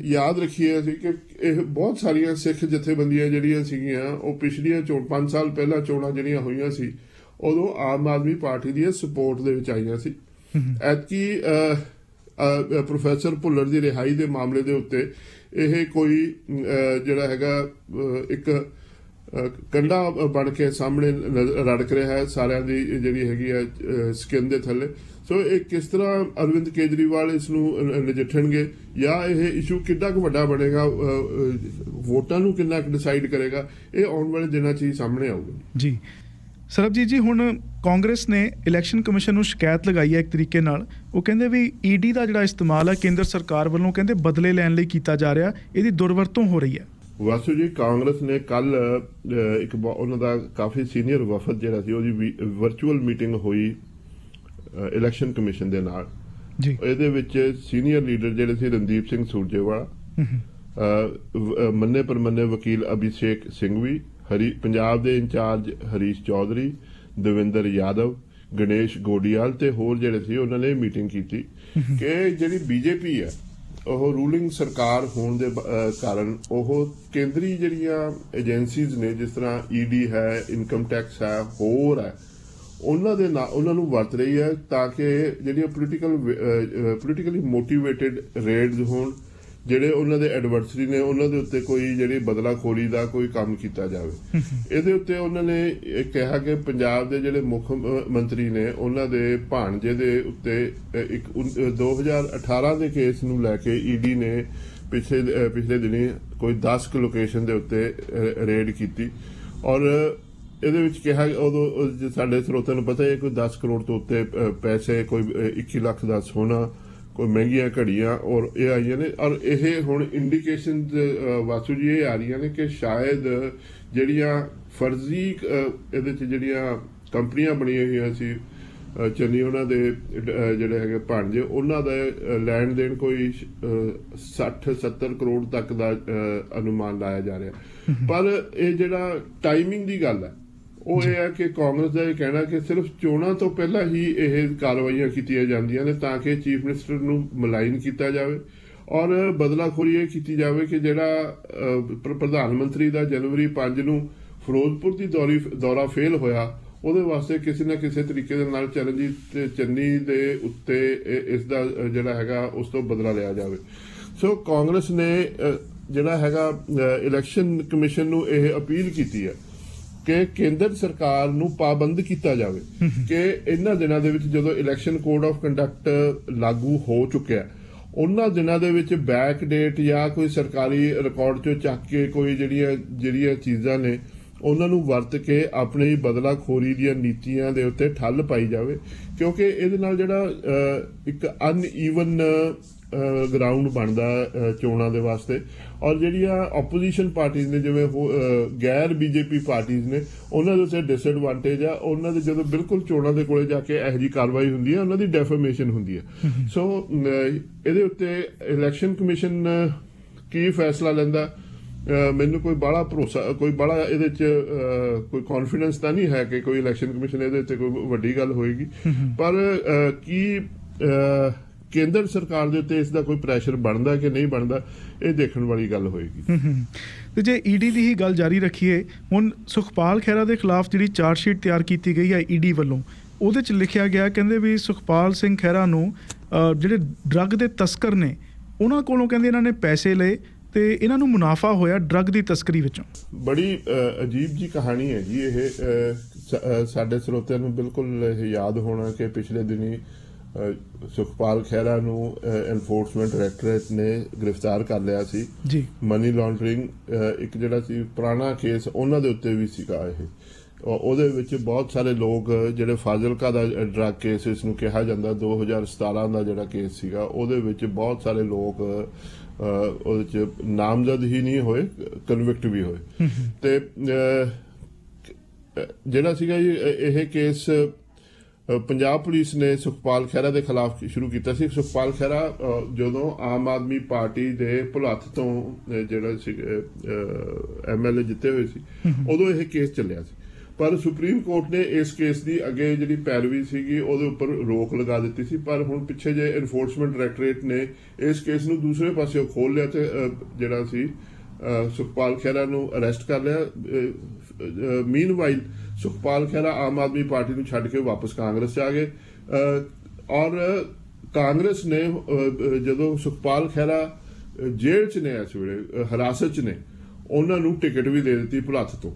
ਯਾਦ ਰੱਖੀਏ ਅਸੀਂ ਕਿ ਇਹ ਬਹੁਤ ਸਾਰੀਆਂ ਸਿੱਖ ਜਥੇਬੰਦੀਆਂ ਜਿਹੜੀਆਂ ਸੀਗੀਆਂ, ਉਹ ਪਿਛਲੀਆਂ 5 ਸਾਲ ਪਹਿਲਾਂ ਚੋਣਾਂ ਜਿਹੜੀਆਂ ਹੋਈਆਂ ਸੀ, ਉਦੋਂ ਆਮ ਆਦਮੀ ਪਾਰਟੀ ਦੀ ਸਪੋਰਟ ਦੇ ਵਿੱਚ ਆਈਆਂ ਸੀ। ਐਤਕੀ ਪ੍ਰੋਫੈਸਰ ਭੁੱਲਰ ਦੀ ਰਿਹਾਈ ਦੇ ਮਾਮਲੇ ਦੇ ਉੱਤੇ ਇਹ ਕੋਈ ਜਿਹੜਾ ਹੈਗਾ ਇੱਕ ਕੰਡਾ ਬਣ ਕੇ ਸਾਹਮਣੇ ਰੜਕ ਰਿਹਾ ਹੈ ਸਾਰਿਆਂ ਦੀ ਜਿਹੜੀ ਹੈਗੀ ਹੈ ਸਕਿਨ ਦੇ ਥੱਲੇ। ਸੋ ਇਹ ਕਿਸ ਤਰ੍ਹਾਂ ਅਰਵਿੰਦ ਕੇਜਰੀਵਾਲ ਇਸ ਨੂੰ ਨਜਿੱਠਣਗੇ, ਜਾਂ ਇਹ ਇਸ਼ੂ ਕਿੰਨਾ ਕੁ ਵੱਡਾ ਬਣੇਗਾ, ਵੋਟਾਂ ਨੂੰ ਕਿੰਨਾ ਕੁ ਡਿਸਾਈਡ ਕਰੇਗਾ, ਇਹ ਆਉਣ ਵਾਲੇ ਦਿਨਾਂ 'ਚ ਹੀ ਸਾਹਮਣੇ ਆਊਗਾ ਜੀ। ਸਰਬਜੀਤ ਜੀ, ਹੁਣ ਕਾਂਗਰਸ ਨੇ ਇਲੈਕਸ਼ਨ ਕਮਿਸ਼ਨ ਨੂੰ ਸ਼ਿਕਾਇਤ ਲਗਾਈ ਹੈ ਇੱਕ ਤਰੀਕੇ ਨਾਲ। ਉਹ ਕਹਿੰਦੇ ਵੀ ਈਡੀ ਦਾ ਜਿਹੜਾ ਇਸਤੇਮਾਲ ਹੈ ਕੇਂਦਰ ਸਰਕਾਰ ਵੱਲੋਂ ਕਹਿੰਦੇ ਬਦਲੇ ਲੈਣ ਲਈ ਕੀਤਾ ਜਾ ਰਿਹਾ, ਇਹਦੀ ਦੁਰਵਰਤੋਂ ਹੋ ਰਹੀ ਹੈ। ਵਾਸੂ ਜੀ, ਕਾਂਗਰਸ ਨੇ ਕੱਲ ਇੱਕ ਉਹਨਾਂ ਦਾ ਕਾਫੀ ਸੀਨੀਅਰ ਵਫਦ ਜਿਹੜਾ ਸੀ, ਉਹਦੀ ਵਰਚੁਅਲ ਮੀਟਿੰਗ ਹੋਈ ਇਲੈਕਸ਼ਨ ਕਮਿਸ਼ਨ ਦੇ ਨਾਲ ਜੀ। ਇਹਦੇ ਵਿੱਚ ਸੀਨੀਅਰ ਲੀਡਰ ਜਿਹੜੇ ਸੀ ਰਣਦੀਪ ਸਿੰਘ ਸੂਰਜੇਵਾਲਾ, ਮੰਨੇ ਪਰਮੰਨੇ ਵਕੀਲ ਅਭਿਸ਼ੇਕ ਸਿੰਘਵੀ, ਪੰਜਾਬ ਦੇ ਇੰਚਾਰਜ ਹਰੀਸ਼ ਚੌਧਰੀ, ਦਵਿੰਦਰ ਯਾਦਵ, ਗਣੇਸ਼ ਗੋਡੀਆਲ ਤੇ ਹੋਰ ਜਿਹੜੇ ਸੀ, ਉਹਨਾਂ ਨੇ ਮੀਟਿੰਗ ਕੀਤੀ ਕਿ ਜਿਹੜੀ ਬੀਜੇਪੀ ਹੈ ਉਹ ਰੂਲਿੰਗ ਸਰਕਾਰ ਹੋਣ ਦੇ ਕਾਰਨ ਉਹ ਕੇਂਦਰੀ ਜਿਹੜੀਆਂ ਏਜੰਸੀਜ਼ ਨੇ, ਜਿਸ ਤਰ੍ਹਾਂ ਈਡੀ ਹੈ, ਇਨਕਮ ਟੈਕਸ ਹੈ, ਹੋਰ ਹੈ, ਉਹਨਾਂ ਨੂੰ ਵਰਤ ਰਹੀ ਹੈ ਤਾਂ ਕਿ ਜਿਹੜੀਆਂ ਪੋਲੀਟੀਕਲੀ ਮੋਟੀਵੇਟਿਡ ਰੇਡਸ ਹੋਣ, ਜਿਹੜੇ ਉਹਨਾਂ ਦੇ ਐਡਵਰਸਰੀ ਨੇ ਉਹਨਾਂ ਦੇ ਉੱਤੇ ਕੋਈ ਜਿਹੜੀ ਬਦਲਾਖੋਰੀ ਦਾ ਕੋਈ ਕੰਮ ਕੀਤਾ ਜਾਵੇ। ਇਹਦੇ ਉੱਤੇ ਉਹਨਾਂ ਨੇ ਕਿਹਾ ਕਿ ਪੰਜਾਬ ਦੇ ਜਿਹੜੇ ਮੁੱਖ ਮੰਤਰੀ ਨੇ, ਉਹਨਾਂ ਦੇ ਭਾਣਜੇ ਦੇ ਉੱਤੇ ਇੱਕ 2018 ਦੇ ਕੇਸ ਨੂੰ ਲੈ ਕੇ ਈਡੀ ਨੇ ਪਿਛਲੇ ਦਿਨੀ ਕੋਈ 10 ਲੋਕੇਸ਼ਨ ਦੇ ਉੱਤੇ ਰੇਡ ਕੀਤੀ। ਔਰ ਇਹਦੇ ਵਿੱਚ ਕਿਹਾ, ਉਦੋਂ ਸਾਡੇ ਸਰੋਤਿਆਂ ਨੂੰ ਪਤਾ ਹੈ ਕੋਈ 10 ਕਰੋੜ ਤੋਂ ਉੱਤੇ ਪੈਸੇ, ਕੋਈ 21 ਲੱਖ ਦਾ ਸੋਨਾ, ਕੋਈ ਮਹਿੰਗੀਆਂ ਘੜੀਆਂ, ਔਰ ਇਹ ਆਈਆਂ ਨੇ। ਔਰ ਇਹ ਹੁਣ ਇੰਡੀਕੇਸ਼ਨ ਵਾਸੂ ਜੀ ਇਹ ਆ ਰਹੀਆਂ ਨੇ ਕਿ ਸ਼ਾਇਦ ਜਿਹੜੀਆਂ ਫਰਜ਼ੀ ਇਹਦੇ 'ਚ ਜਿਹੜੀਆਂ ਕੰਪਨੀਆਂ ਬਣੀਆਂ ਹੋਈਆਂ ਸੀ, ਚੰਨੀ ਉਹਨਾਂ ਦੇ ਜਿਹੜੇ ਹੈਗੇ ਭਾਣਜੇ, ਉਹਨਾਂ ਦਾ ਲੈਣ ਦੇਣ ਕੋਈ 60-70 ਕਰੋੜ ਤੱਕ ਦਾ ਅਨੁਮਾਨ ਲਾਇਆ ਜਾ ਰਿਹਾ। ਪਰ ਇਹ ਜਿਹੜਾ ਟਾਈਮਿੰਗ ਦੀ ਗੱਲ ਹੈ ਉਹ ਇਹ ਹੈ ਕਿ ਕਾਂਗਰਸ ਦਾ ਇਹ ਕਹਿਣਾ ਕਿ ਸਿਰਫ ਚੋਣਾਂ ਤੋਂ ਪਹਿਲਾਂ ਹੀ ਇਹ ਕਾਰਵਾਈਆਂ ਕੀਤੀਆਂ ਜਾਂਦੀਆਂ ਨੇ ਤਾਂ ਕਿ ਚੀਫ ਮਿਨਿਸਟਰ ਨੂੰ ਮਲਾਈਨ ਕੀਤਾ ਜਾਵੇ ਔਰ ਬਦਲਾਖੋਰੀ ਇਹ ਕੀਤੀ ਜਾਵੇ ਕਿ ਜਿਹੜਾ ਪ੍ਰਧਾਨ ਮੰਤਰੀ ਦਾ ਜਨਵਰੀ 5 ਨੂੰ ਫਿਰੋਜ਼ਪੁਰ ਦੀ ਦੌਰਾ ਫੇਲ ਹੋਇਆ, ਉਹਦੇ ਵਾਸਤੇ ਕਿਸੇ ਨਾ ਕਿਸੇ ਤਰੀਕੇ ਦੇ ਨਾਲ ਚਰਨਜੀਤ ਚੰਨੀ ਦੇ ਉੱਤੇ ਇਸ ਦਾ ਜਿਹੜਾ ਹੈਗਾ ਉਸ ਤੋਂ ਬਦਲਾ ਲਿਆ ਜਾਵੇ। ਸੋ ਕਾਂਗਰਸ ਨੇ ਜਿਹੜਾ ਹੈਗਾ ਇਲੈਕਸ਼ਨ ਕਮਿਸ਼ਨ ਨੂੰ ਇਹ ਅਪੀਲ ਕੀਤੀ ਹੈ ਕਿ ਕੇਂਦਰ ਸਰਕਾਰ ਨੂੰ ਪਾਬੰਦ ਕੀਤਾ ਜਾਵੇ ਕਿ ਇਹਨਾਂ ਦਿਨਾਂ ਦੇ ਵਿੱਚ ਜਦੋਂ ਇਲੈਕਸ਼ਨ ਕੋਡ ਆਫ ਕੰਡਕਟ ਲਾਗੂ ਹੋ ਚੁੱਕਿਆ, ਉਹਨਾਂ ਦਿਨਾਂ ਦੇ ਵਿੱਚ ਬੈਕ ਡੇਟ ਜਾਂ ਕੋਈ ਸਰਕਾਰੀ ਰਿਕਾਰਡ ਚੋਂ ਚੱਕ ਕੇ ਕੋਈ ਜਿਹੜੀਆਂ ਚੀਜ਼ਾਂ ਨੇ ਉਹਨਾਂ ਨੂੰ ਵਰਤ ਕੇ ਆਪਣੀ ਬਦਲਾਖੋਰੀ ਦੀਆਂ ਨੀਤੀਆਂ ਦੇ ਉੱਤੇ ਠੱਲ ਪਾਈ ਜਾਵੇ, ਕਿਉਂਕਿ ਇਹਦੇ ਨਾਲ ਜਿਹੜਾ ਇੱਕ ਅਨਈਵਨ ਗਰਾਊਂਡ ਬਣਦਾ ਚੋਣਾਂ ਦੇ ਵਾਸਤੇ। ਔਰ ਜਿਹੜੀਆਂ ਆਪੋਜੀਸ਼ਨ ਪਾਰਟੀਆਂ ਨੇ ਜਿਵੇਂ ਗੈਰ ਬੀਜੇਪੀ ਪਾਰਟੀਆਂ ਨੇ ਉਹਨਾਂ ਦੇ ਉੱਤੇ ਡਿਸਐਡਵਾਂਟੇਜ ਆ, ਉਹਨਾਂ ਦੇ ਜਦੋਂ ਬਿਲਕੁਲ ਚੋਣਾਂ ਦੇ ਕੋਲੇ ਜਾ ਕੇ ਇਹੋ ਜਿਹੀ ਕਾਰਵਾਈ ਹੁੰਦੀ ਹੈ ਉਹਨਾਂ ਦੀ ਡੈਫੇਮੇਸ਼ਨ ਹੁੰਦੀ ਹੈ। ਸੋ ਇਹਦੇ ਉੱਤੇ ਇਲੈਕਸ਼ਨ ਕਮਿਸ਼ਨ ਕੀ ਫੈਸਲਾ ਲੈਂਦਾ, ਮੈਨੂੰ ਕੋਈ ਬੜਾ ਭਰੋਸਾ, ਕੋਈ ਬੜਾ ਇਹਦੇ 'ਚ ਕੋਈ ਕੌਨਫੀਡੈਂਸ ਤਾਂ ਨਹੀਂ ਹੈ ਕਿ ਕੋਈ ਇਲੈਕਸ਼ਨ ਕਮਿਸ਼ਨ ਇਹਦੇ ਉੱਤੇ ਕੋਈ ਵੱਡੀ ਗੱਲ ਹੋਏਗੀ, ਪਰ ਕੀ ਕੇਂਦਰ ਸਰਕਾਰ ਦੇ ਉੱਤੇ ਇਸ ਦਾ ਕੋਈ ਪ੍ਰੈਸ਼ਰ ਬਣਦਾ ਕਿ ਨਹੀਂ ਬਣਦਾ ਇਹ ਦੇਖਣ ਵਾਲੀ ਗੱਲ ਹੋਏਗੀ। ਤੇ ਜੇ ਈਡੀ ਦੀ ਹੀ ਗੱਲ ਜਾਰੀ ਰੱਖੀਏ, ਹੁਣ ਸੁਖਪਾਲ ਖਹਿਰਾ ਦੇ ਖਿਲਾਫ ਜਿਹੜੀ ਚਾਰਜ ਸ਼ੀਟ ਤਿਆਰ ਕੀਤੀ ਗਈ ਹੈ ਈਡੀ ਵੱਲੋਂ, ਉਹਦੇ 'ਚ ਲਿਖਿਆ ਗਿਆ ਕਹਿੰਦੇ ਵੀ ਸੁਖਪਾਲ ਸਿੰਘ ਖਹਿਰਾ ਨੂੰ ਜਿਹੜੇ ਡਰੱਗ ਦੇ ਤਸਕਰ ਨੇ ਉਹਨਾਂ ਕੋਲੋਂ ਕਹਿੰਦੇ ਇਹਨਾਂ ਨੇ ਪੈਸੇ ਲਏ ਤੇ ਇਹਨਾਂ ਨੂੰ ਮੁਨਾਫਾ ਹੋਇਆ ਡਰੱਗ ਦੀ ਤਸਕਰੀ ਵਿੱਚੋਂ। ਬੜੀ ਅਜੀਬ ਜੀ ਕਹਾਣੀ ਹੈ ਜੀ ਇਹ। ਸਾਡੇ ਸਰੋਤਿਆਂ ਨੂੰ ਬਿਲਕੁਲ ਇਹ ਯਾਦ ਹੋਣਾ ਕਿ ਪਿਛਲੇ ਦਿਨੀ ਸੁਖਪਾਲ ਖਹਿਰਾ ਨੂੰ ਐਨਫੋਰਸਮੈਂਟ ਡਾਇਰੈਕਟੋਰੇਟ ਨੇ ਗ੍ਰਿਫਤਾਰ ਕਰ ਲਿਆ ਸੀ ਜੀ। ਮਨੀ ਲਾਂਡਰਿੰਗ ਇੱਕ ਜਿਹੜਾ ਸੀ ਪੁਰਾਣਾ ਕੇਸ ਉਹਨਾਂ ਦੇ ਉੱਤੇ ਵੀ ਸੀਗਾ ਇਹ। ਉਹਦੇ ਵਿੱਚ ਬਹੁਤ ਸਾਰੇ ਲੋਕ ਜਿਹੜੇ ਫਾਜ਼ਿਲਕਾ ਦਾ ਡਰੱਗ ਕੇਸ ਇਸ ਨੂੰ ਕਿਹਾ ਜਾਂਦਾ 2017 ਦਾ ਜਿਹੜਾ ਕੇਸ ਸੀਗਾ, ਉਹਦੇ ਵਿੱਚ ਬਹੁਤ ਸਾਰੇ ਲੋਕ ਉਹਦੇ 'ਚ ਨਾਮਜ਼ਦ ਹੀ ਨਹੀਂ ਹੋਏ, ਕਨਵਿਕਟ ਵੀ ਹੋਏ। ਤੇ ਜਿਹੜਾ ਸੀਗਾ ਜੀ ਇਹ ਕੇਸ ਪੰਜਾਬ ਪੁਲਿਸ ਨੇ ਸੁਖਪਾਲ ਖਹਿਰਾ ਦੇ ਖਿਲਾਫ ਸ਼ੁਰੂ ਕੀਤਾ ਸੀ। ਸੁਖਪਾਲ ਖਹਿਰਾ ਜਦੋਂ ਆਮ ਆਦਮੀ ਪਾਰਟੀ ਦੇ ਭੁਲੱਥ ਤੋਂ ਜਿਹੜਾ ਸੀ MLA ਜਿੱਤੇ ਹੋਏ ਸੀ, ਉਦੋਂ ਇਹ ਕੇਸ ਚੱਲਿਆ ਸੀ। ਪਰ ਸੁਪਰੀਮ ਕੋਰਟ ਨੇ ਇਸ ਕੇਸ ਦੀ ਅੱਗੇ ਜਿਹੜੀ ਪੈਰਵੀ ਸੀਗੀ ਉਹਦੇ ਉੱਪਰ ਰੋਕ ਲਗਾ ਦਿੱਤੀ ਸੀ। ਪਰ ਹੁਣ ਪਿੱਛੇ ਜੇ ਐਨਫੋਰਸਮੈਂਟ ਡਾਇਰੈਕਟੋਰੇਟ ਨੇ ਇਸ ਕੇਸ ਨੂੰ ਦੂਸਰੇ ਪਾਸਿਓਂ ਖੋਲ ਲਿਆ ਤੇ ਜਿਹੜਾ ਸੀ ਸੁਖਪਾਲ ਖਹਿਰਾ ਨੂੰ ਅਰੈਸਟ ਕਰ ਲਿਆ। ਮੀਨਵਾਈਲ ਸੁਖਪਾਲ ਖਹਿਰਾ ਆਮ ਆਦਮੀ ਪਾਰਟੀ ਨੂੰ ਛੱਡ ਕੇ ਵਾਪਸ ਕਾਂਗਰਸ 'ਚ ਆ ਗਏ ਔਰ ਕਾਂਗਰਸ ਨੇ ਜਦੋਂ ਸੁਖਪਾਲ ਖਹਿਰਾ ਜੇਲ੍ਹ 'ਚ ਨੇ ਇਸ ਵੇਲੇ ਹਿਰਾਸਤ 'ਚ ਨੇ, ਉਹਨਾਂ ਨੂੰ ਟਿਕਟ ਵੀ ਦੇ ਦਿੱਤੀ ਭੁਲੱਥ ਤੋਂ।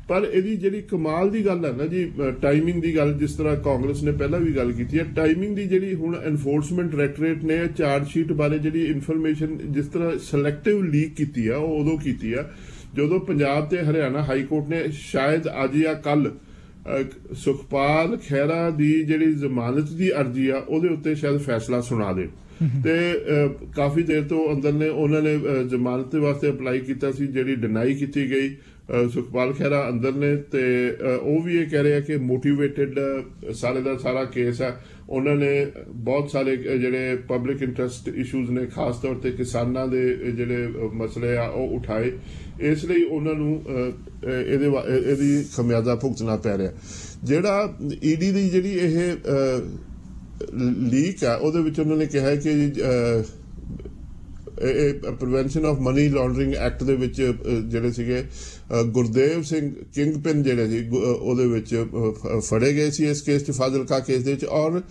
ਪਰ ਇਹਦੀ ਜਿਹੜੀ ਕਮਾਲ ਦੀ ਗੱਲ ਹੈ ਨਾ ਜੀ, ਟਾਈਮਿੰਗ ਦੀ ਗੱਲ, ਜਿਸ ਤਰ੍ਹਾਂ ਕਾਂਗਰਸ ਨੇ ਪਹਿਲਾਂ ਵੀ ਗੱਲ ਕੀਤੀ ਹੈ, ਟਾਈਮਿੰਗ ਦੀ ਜਿਹੜੀ ਹੁਣ ਐਨਫੋਰਸਮੈਂਟ ਡਾਇਰੈਕਟੋਰੇਟ ਨੇ ਚਾਰਜ ਸ਼ੀਟ ਬਾਰੇ ਜਿਹੜੀ ਇਨਫੋਰਮੇਸ਼ਨ ਜਿਸ ਤਰ੍ਹਾਂ ਸਿਲੈਕਟਿਵ ਲੀਕ ਕੀਤੀ ਆ, ਉਹ ਉਦੋਂ ਕੀਤੀ ਆ ਜਦੋਂ ਪੰਜਾਬ ਤੇ ਹਰਿਆਣਾ ਹਾਈ ਕੋਰਟ ਨੇ ਸ਼ਾਇਦ ਅੱਜ ਜਾਂ ਕੱਲ ਸੁਖਪਾਲ ਖਹਿਰਾ ਦੀ ਜਿਹੜੀ ਜ਼ਮਾਨਤ ਦੀ ਅਰਜ਼ੀ ਆ ਉਹਦੇ ਉੱਤੇ ਸ਼ਾਇਦ ਫੈਸਲਾ ਸੁਣਾ ਦੇ। ਤੇ ਕਾਫੀ ਦੇਰ ਤੋਂ ਅੰਦਰ ਨੇ ਉਹਨਾਂ ਨੇ ਜ਼ਮਾਨਤ ਵਾਸਤੇ ਅਪਲਾਈ ਕੀਤਾ ਸੀ, ਜਿਹੜੀ ਡਿਨਾਈ ਕੀਤੀ ਗਈ। ਸੁਖਪਾਲ ਖਹਿਰਾ ਅੰਦਰ ਨੇ ਤੇ ਉਹ ਵੀ ਇਹ ਕਹਿ ਰਹੇ ਆ ਕਿ ਮੋਟੀਵੇਟਿਡ ਸਾਰੇ ਦਾ ਸਾਰਾ ਕੇਸ ਆ। ਉਹਨਾਂ ਨੇ ਬਹੁਤ ਸਾਰੇ ਜਿਹੜੇ ਪਬਲਿਕ ਇੰਟਰਸਟ ਇਸ਼ੂਜ਼ ਨੇ, ਖਾਸ ਤੌਰ ਤੇ ਕਿਸਾਨਾਂ ਦੇ ਜਿਹੜੇ ਮਸਲੇ ਆ ਉਹ ਉਠਾਏ, ਇਸ ਲਈ ਉਹਨਾਂ ਨੂੰ ਇਹਦੀ ਖਮਿਆਜ਼ਾ ਭੁਗਤਣਾ ਪੈ ਰਿਹਾ। ਜਿਹੜਾ ਈਡੀ ਦੀ ਜਿਹੜੀ ਇਹ ਲੀਕ ਆ ਉਹਦੇ ਵਿੱਚ ਉਹਨਾਂ ਨੇ ਕਿਹਾ ਕਿ prevention of money laundering act ਦੇ ਵਿੱਚ ਜਿਹੜੇ ਸੀਗੇ ਗੁਰਦੇਵ ਸਿੰਘ ਕਿੰਗਪਿਨ ਜਿਹੜੇ ਸੀ ਉਹਦੇ ਵਿੱਚ ਫੜੇ ਗਏ ਸੀ ਇਸ ਕੇਸ 'ਚ, ਫਾਜ਼ਿਲਕਾ ਕੇਸ ਦੇ ਵਿੱਚ। ਔਰ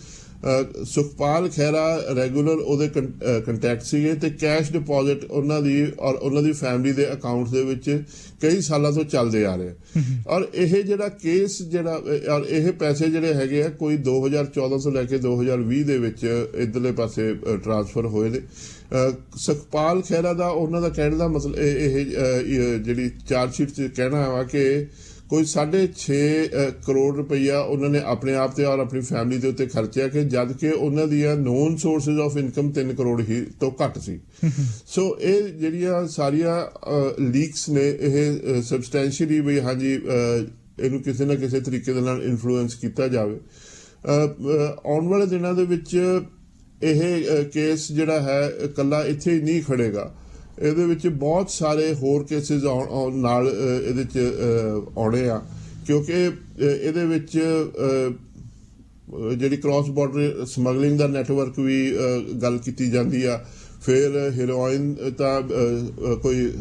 ਸੁਖਪਾਲ ਖਹਿਰਾ ਰੈਗੂਲਰ ਉਹਦੇ ਕੰਟੈਕਟ ਸੀਗੇ ਤੇ ਕੈਸ਼ ਡਿਪੋਜ਼ਿਟ ਉਹਨਾਂ ਦੀ ਔਰ ਉਹਨਾਂ ਦੀ ਫੈਮਿਲੀ ਦੇ ਅਕਾਊਂਟ ਦੇ ਵਿੱਚ ਕਈ ਸਾਲਾਂ ਤੋਂ ਚੱਲਦੇ ਆ ਰਹੇ। ਔਰ ਇਹ ਜਿਹੜਾ ਕੇਸ ਜਿਹੜਾ ਔਰ ਇਹ ਪੈਸੇ ਜਿਹੜੇ ਹੈਗੇ ਆ ਕੋਈ 2014 ਤੋਂ ਲੈ ਕੇ 2020 ਦੇ ਵਿੱਚ ਇੱਧਰਲੇ ਪਾਸੇ ਟ੍ਰਾਂਸਫਰ ਹੋਏ ਨੇ। ਸੁਖਪਾਲ ਖਹਿਰਾ ਦਾ ਉਹਨਾਂ ਦਾ ਕਹਿਣ ਦਾ ਮਤਲਬ ਇਹ ਜਿਹੜੀ ਚਾਰਜ ਸ਼ੀਟ 'ਚ ਕਹਿਣਾ ਵਾ ਕਿ ਕੋਈ 6.5 ਕਰੋੜ ਰੁਪਈਆ ਉਹਨਾਂ ਨੇ ਆਪਣੇ ਆਪ ਤੇ ਔਰ ਆਪਣੀ ਫੈਮਿਲੀ ਦੇ ਉੱਤੇ ਖਰਚਿਆ, ਕਿ ਜਦ ਕਿ ਉਹਨਾਂ ਦੀਆਂ known sources of income 3 crore ਹੀ ਤੋਂ ਘੱਟ ਸੀ। ਸੋ ਇਹ ਜਿਹੜੀਆਂ ਸਾਰੀਆਂ ਲੀਕਸ ਨੇ ਇਹ ਸਬਸਟੈਂਸ਼ੀਅਲੀ ਵੀ ਹਾਂਜੀ ਇਹਨੂੰ ਕਿਸੇ ਨਾ ਕਿਸੇ ਤਰੀਕੇ ਦੇ ਨਾਲ ਇਨਫਲੂਐਂਸ ਕੀਤਾ ਜਾਵੇ। ਆਉਣ ਵਾਲੇ ਦਿਨਾਂ ਦੇ ਵਿੱਚ ਇਹ ਕੇਸ ਜਿਹੜਾ ਹੈ ਇਕੱਲਾ ਇੱਥੇ ਹੀ ਨਹੀਂ ਖੜੇਗਾ, ਇਹਦੇ ਵਿੱਚ ਬਹੁਤ ਸਾਰੇ ਹੋਰ ਕੇਸਿਸ ਨਾਲ ਇਹਦੇ 'ਚ ਆਉਣੇ ਆ, ਕਿਉਂਕਿ ਇਹਦੇ ਵਿੱਚ ਜਿਹੜੀ ਕ੍ਰਾਸ ਬਾਰਡਰ ਸਮਗਲਿੰਗ ਦਾ ਨੈਟਵਰਕ ਵੀ ਗੱਲ ਕੀਤੀ ਜਾਂਦੀ ਆ, ਫਿਰ ਹੀਰੋਇਨ ਤਾਂ ਕੋਈ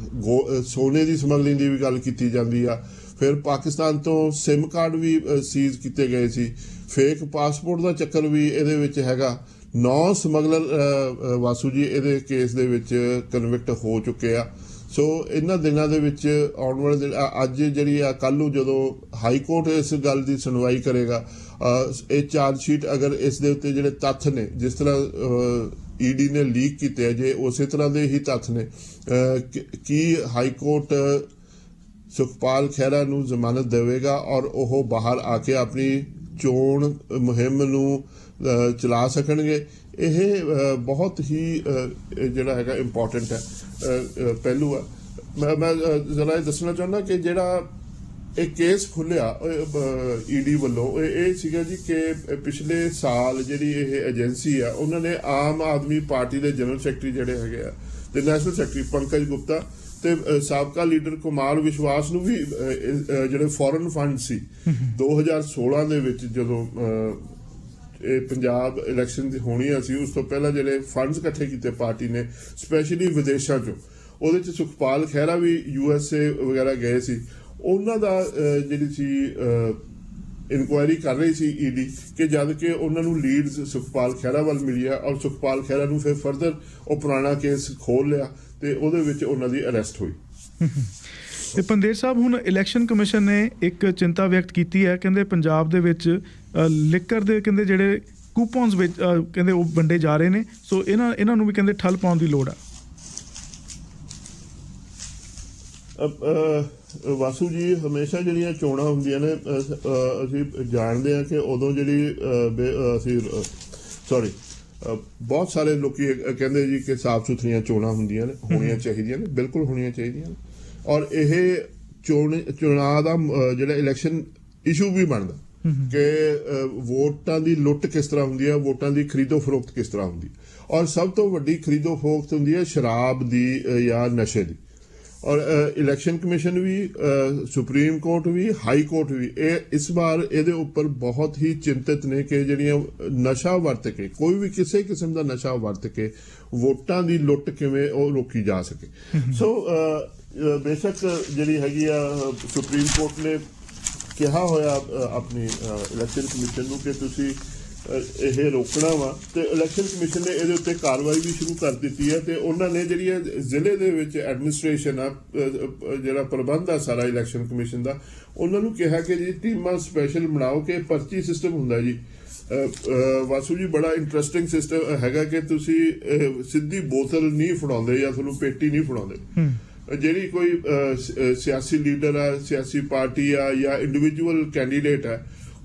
ਸੋਨੇ ਦੀ ਸਮਗਲਿੰਗ ਦੀ ਵੀ ਗੱਲ ਕੀਤੀ ਜਾਂਦੀ ਆ, ਫਿਰ ਪਾਕਿਸਤਾਨ ਤੋਂ ਸਿਮ ਕਾਰਡ ਵੀ ਸੀਜ਼ ਕੀਤੇ ਗਏ ਸੀ, ਫੇਕ ਪਾਸਪੋਰਟ ਦਾ ਚੱਕਰ ਵੀ ਇਹਦੇ ਵਿੱਚ ਹੈਗਾ। 9 ਸਮਗਲਰ ਵਾਸੂ ਜੀ ਇਹਦੇ ਕੇਸ ਦੇ ਵਿੱਚ ਕਨਵਿਕਟ ਹੋ ਚੁੱਕੇ ਆ। ਸੋ ਇਹਨਾਂ ਦਿਨਾਂ ਦੇ ਵਿੱਚ ਆਉਣ ਵਾਲੇ ਦਿਨ ਅੱਜ ਜਿਹੜੀ ਆ ਕੱਲ੍ਹ ਨੂੰ ਜਦੋਂ ਹਾਈ ਕੋਰਟ ਇਸ ਗੱਲ ਦੀ ਸੁਣਵਾਈ ਕਰੇਗਾ, ਇਹ ਚਾਰਜ ਸ਼ੀਟ ਅਗਰ ਇਸ ਦੇ ਉੱਤੇ ਜਿਹੜੇ ਤੱਥ ਨੇ ਜਿਸ ਤਰ੍ਹਾਂ ਈਡੀ ਨੇ ਲੀਕ ਕੀਤੇ ਆ, ਜੇ ਉਸੇ ਤਰ੍ਹਾਂ ਦੇ ਹੀ ਤੱਥ ਨੇ, ਕੀ ਹਾਈ ਕੋਰਟ ਸੁਖਪਾਲ ਖਹਿਰਾ ਨੂੰ ਜ਼ਮਾਨਤ ਦੇਵੇਗਾ ਔਰ ਉਹ ਬਾਹਰ ਆ ਕੇ ਆਪਣੀ ਚੋਣ ਮੁਹਿੰਮ ਨੂੰ ਚਲਾ ਸਕਣਗੇ। ਇਹ ਬਹੁਤ ਹੀ ਜਿਹੜਾ ਹੈਗਾ ਇੰਪੋਰਟੈਂਟ ਹੈ ਪਹਿਲੂ ਹੈ। ਮੈਂ ਜ਼ਰਾ ਇਹ ਦੱਸਣਾ ਚਾਹੁੰਦਾ ਕਿ ਜਿਹੜਾ ਇਹ ਕੇਸ ਖੁੱਲਿਆ ਈਡੀ ਵੱਲੋਂ ਇਹ ਸੀਗਾ ਜੀ ਕਿ ਪਿਛਲੇ ਸਾਲ ਜਿਹੜੀ ਇਹ ਏਜੰਸੀ ਆ ਉਹਨਾਂ ਨੇ ਆਮ ਆਦਮੀ ਪਾਰਟੀ ਦੇ ਜਨਰਲ ਸੈਕਟਰੀ ਜਿਹੜੇ ਹੈਗੇ ਆ ਤੇ ਨੈਸ਼ਨਲ ਸੈਕਟਰੀ ਪੰਕਜ ਗੁਪਤਾ ਤੇ ਸਾਬਕਾ ਲੀਡਰ ਕੁਮਾਰ ਵਿਸ਼ਵਾਸ ਨੂੰ ਵੀ ਜਿਹੜੇ ਫੋਰਨ ਫੰਡ ਸੀ 2016 ਦੇ ਵਿੱਚ ਜਦੋਂ ਇਹ ਪੰਜਾਬ ਇਲੈਕਸ਼ਨ ਦੀ ਹੋਣੀਆਂ ਸੀ ਉਸ ਤੋਂ ਪਹਿਲਾਂ ਜਿਹੜੇ ਫੰਡਸ ਇਕੱਠੇ ਕੀਤੇ ਪਾਰਟੀ ਨੇ ਸਪੈਸ਼ਲੀ ਵਿਦੇਸ਼ਾਂ ਚੋਂ, ਉਹਦੇ ਚ ਸੁਖਪਾਲ ਖਹਿਰਾ ਵੀ USA ਵਗੈਰਾ ਗਏ ਸੀ, ਉਹਨਾਂ ਦਾ ਜਿਹੜੀ ਸੀ ਇਨਕੁਆਇਰੀ ਕਰ ਰਹੀ ਸੀ ਈਡੀ ਕਿ ਜਦ ਕਿ ਉਹਨਾਂ ਨੂੰ ਲੀਡਸ ਸੁਖਪਾਲ ਖਹਿਰਾ ਵੱਲ ਮਿਲੀ ਆ ਔਰ ਸੁਖਪਾਲ ਖਹਿਰਾ ਨੂੰ ਫਿਰ ਫਰਦਰ ਉਹ ਪੁਰਾਣਾ ਕੇਸ ਖੋਲ ਲਿਆ ਤੇ ਉਹਦੇ ਵਿੱਚ ਉਹਨਾਂ ਦੀ ਅਰੈਸਟ ਹੋਈ। ਤੇ ਪੰਦੇਰ ਸਾਹਿਬ, ਹੁਣ ਇਲੈਕਸ਼ਨ ਕਮਿਸ਼ਨ ਨੇ ਇੱਕ ਚਿੰਤਾ ਵਿਅਕਤ ਕੀਤੀ ਹੈ, ਕਹਿੰਦੇ ਪੰਜਾਬ ਦੇ ਵਿੱਚ ਲਿਕਰ ਦੇ ਕਹਿੰਦੇ ਜਿਹੜੇ ਕੂਪਨਸ ਵਿੱਚ ਕਹਿੰਦੇ ਉਹ ਵੰਡੇ ਜਾ ਰਹੇ ਨੇ, ਸੋ ਇਹਨਾਂ ਨੂੰ ਵੀ ਕਹਿੰਦੇ ਠੱਲ ਪਾਉਣ ਦੀ ਲੋੜ ਆ। ਵਾਸੂ ਜੀ, ਹਮੇਸ਼ਾ ਜਿਹੜੀਆਂ ਚੋਣਾਂ ਹੁੰਦੀਆਂ ਨੇ ਅਸੀਂ ਜਾਣਦੇ ਹਾਂ ਕਿ ਉਦੋਂ ਜਿਹੜੀ ਬਹੁਤ ਸਾਰੇ ਲੋਕੀ ਕਹਿੰਦੇ ਜੀ ਕਿ ਸਾਫ਼ ਸੁਥਰੀਆਂ ਚੋਣਾਂ ਹੁੰਦੀਆਂ ਨੇ, ਹੋਣੀਆਂ ਚਾਹੀਦੀਆਂ ਨੇ, ਬਿਲਕੁਲ ਹੋਣੀਆਂ ਚਾਹੀਦੀਆਂ ਨੇ, ਔਰ ਇਹ ਚੋਣਾਂ ਦਾ ਜਿਹੜਾ ਇਲੈਕਸ਼ਨ ਇਸ਼ੂ ਵੀ ਬਣਦਾ ਕਿ ਵੋਟਾਂ ਦੀ ਲੁੱਟ ਕਿਸ ਤਰ੍ਹਾਂ ਹੁੰਦੀ ਹੈ, ਵੋਟਾਂ ਦੀ ਖਰੀਦੋ ਫਰੋਖਤ ਕਿਸ ਤਰ੍ਹਾਂ ਹੁੰਦੀ ਹੈ, ਔਰ ਸਭ ਤੋਂ ਵੱਡੀ ਖਰੀਦੋ ਫਰੋਖਤ ਹੁੰਦੀ ਹੈ ਸ਼ਰਾਬ ਦੀ ਜਾਂ ਨਸ਼ੇ ਦੀ। ਔਰ ਇਲੈਕਸ਼ਨ ਕਮਿਸ਼ਨ ਵੀ, ਸੁਪਰੀਮ ਕੋਰਟ ਵੀ, ਹਾਈ ਕੋਰਟ ਵੀ ਇਸ ਵਾਰ ਇਹਦੇ ਉੱਪਰ ਬਹੁਤ ਹੀ ਚਿੰਤਿਤ ਨੇ ਕਿ ਜਿਹੜੀਆਂ ਨਸ਼ਾ ਵਰਤ ਕੇ, ਕੋਈ ਵੀ ਕਿਸੇ ਕਿਸਮ ਦਾ ਨਸ਼ਾ ਵਰਤ ਕੇ ਵੋਟਾਂ ਦੀ ਲੁੱਟ ਕਿਵੇਂ ਉਹ ਰੋਕੀ ਜਾ ਸਕੇ। ਸੋ ਬੇਸ਼ੱਕ ਜਿਹੜੀ ਹੈਗੀ ਆ ਸੁਪਰੀਮ ਕੋਰਟ ਨੇ ਕਿਹਾ ਹੋਇਆ ਆਪਣੀ ਇਲੈਕਸ਼ਨ ਕਮਿਸ਼ਨ ਨੂੰ ਕਿ ਤੁਸੀਂ ਇਹ ਰੋਕਣਾ ਵਾ, ਤੇ ਇਲੈਕਸ਼ਨ ਕਮਿਸ਼ਨ ਨੇ ਇਹਦੇ ਉੱਤੇ ਕਾਰਵਾਈ ਵੀ ਸ਼ੁਰੂ ਕਰ ਦਿੱਤੀ ਹੈ ਤੇ ਉਹਨਾਂ ਨੇ ਜਿਹੜੀਆਂ ਜ਼ਿਲ੍ਹੇ ਦੇ ਵਿੱਚ ਐਡਮਿਨਿਸਟ੍ਰੇਸ਼ਨ ਆ, ਜਿਹੜਾ ਪ੍ਰਬੰਧ ਆ ਸਾਰਾ ਇਲੈਕਸ਼ਨ ਕਮਿਸ਼ਨ ਦਾ, ਉਹਨਾਂ ਨੂੰ ਕਿਹਾ ਕਿ ਜੀ ਟੀਮਾਂ ਸਪੈਸ਼ਲ ਬਣਾਓ ਕਿ ਪਰਚੀ ਸਿਸਟਮ ਹੁੰਦਾ ਜੀ। ਵਾਸੂ ਜੀ, ਬੜਾ ਇੰਟਰਸਟਿੰਗ ਸਿਸਟਮ ਹੈਗਾ ਕਿ ਤੁਸੀਂ ਸਿੱਧੀ ਬੋਤਲ ਨਹੀਂ ਫੜਾਉਂਦੇ ਜਾਂ ਤੁਹਾਨੂੰ ਪੇਟੀ ਨਹੀਂ ਫੜਾਉਂਦੇ। ਜਿਹੜੀ ਕੋਈ ਸਿਆਸੀ ਲੀਡਰ ਆ, ਸਿਆਸੀ ਪਾਰਟੀ ਆ ਜਾਂ ਇੰਡੀਵਿਜੂਅਲ ਕੈਂਡੀਡੇਟ ਆ,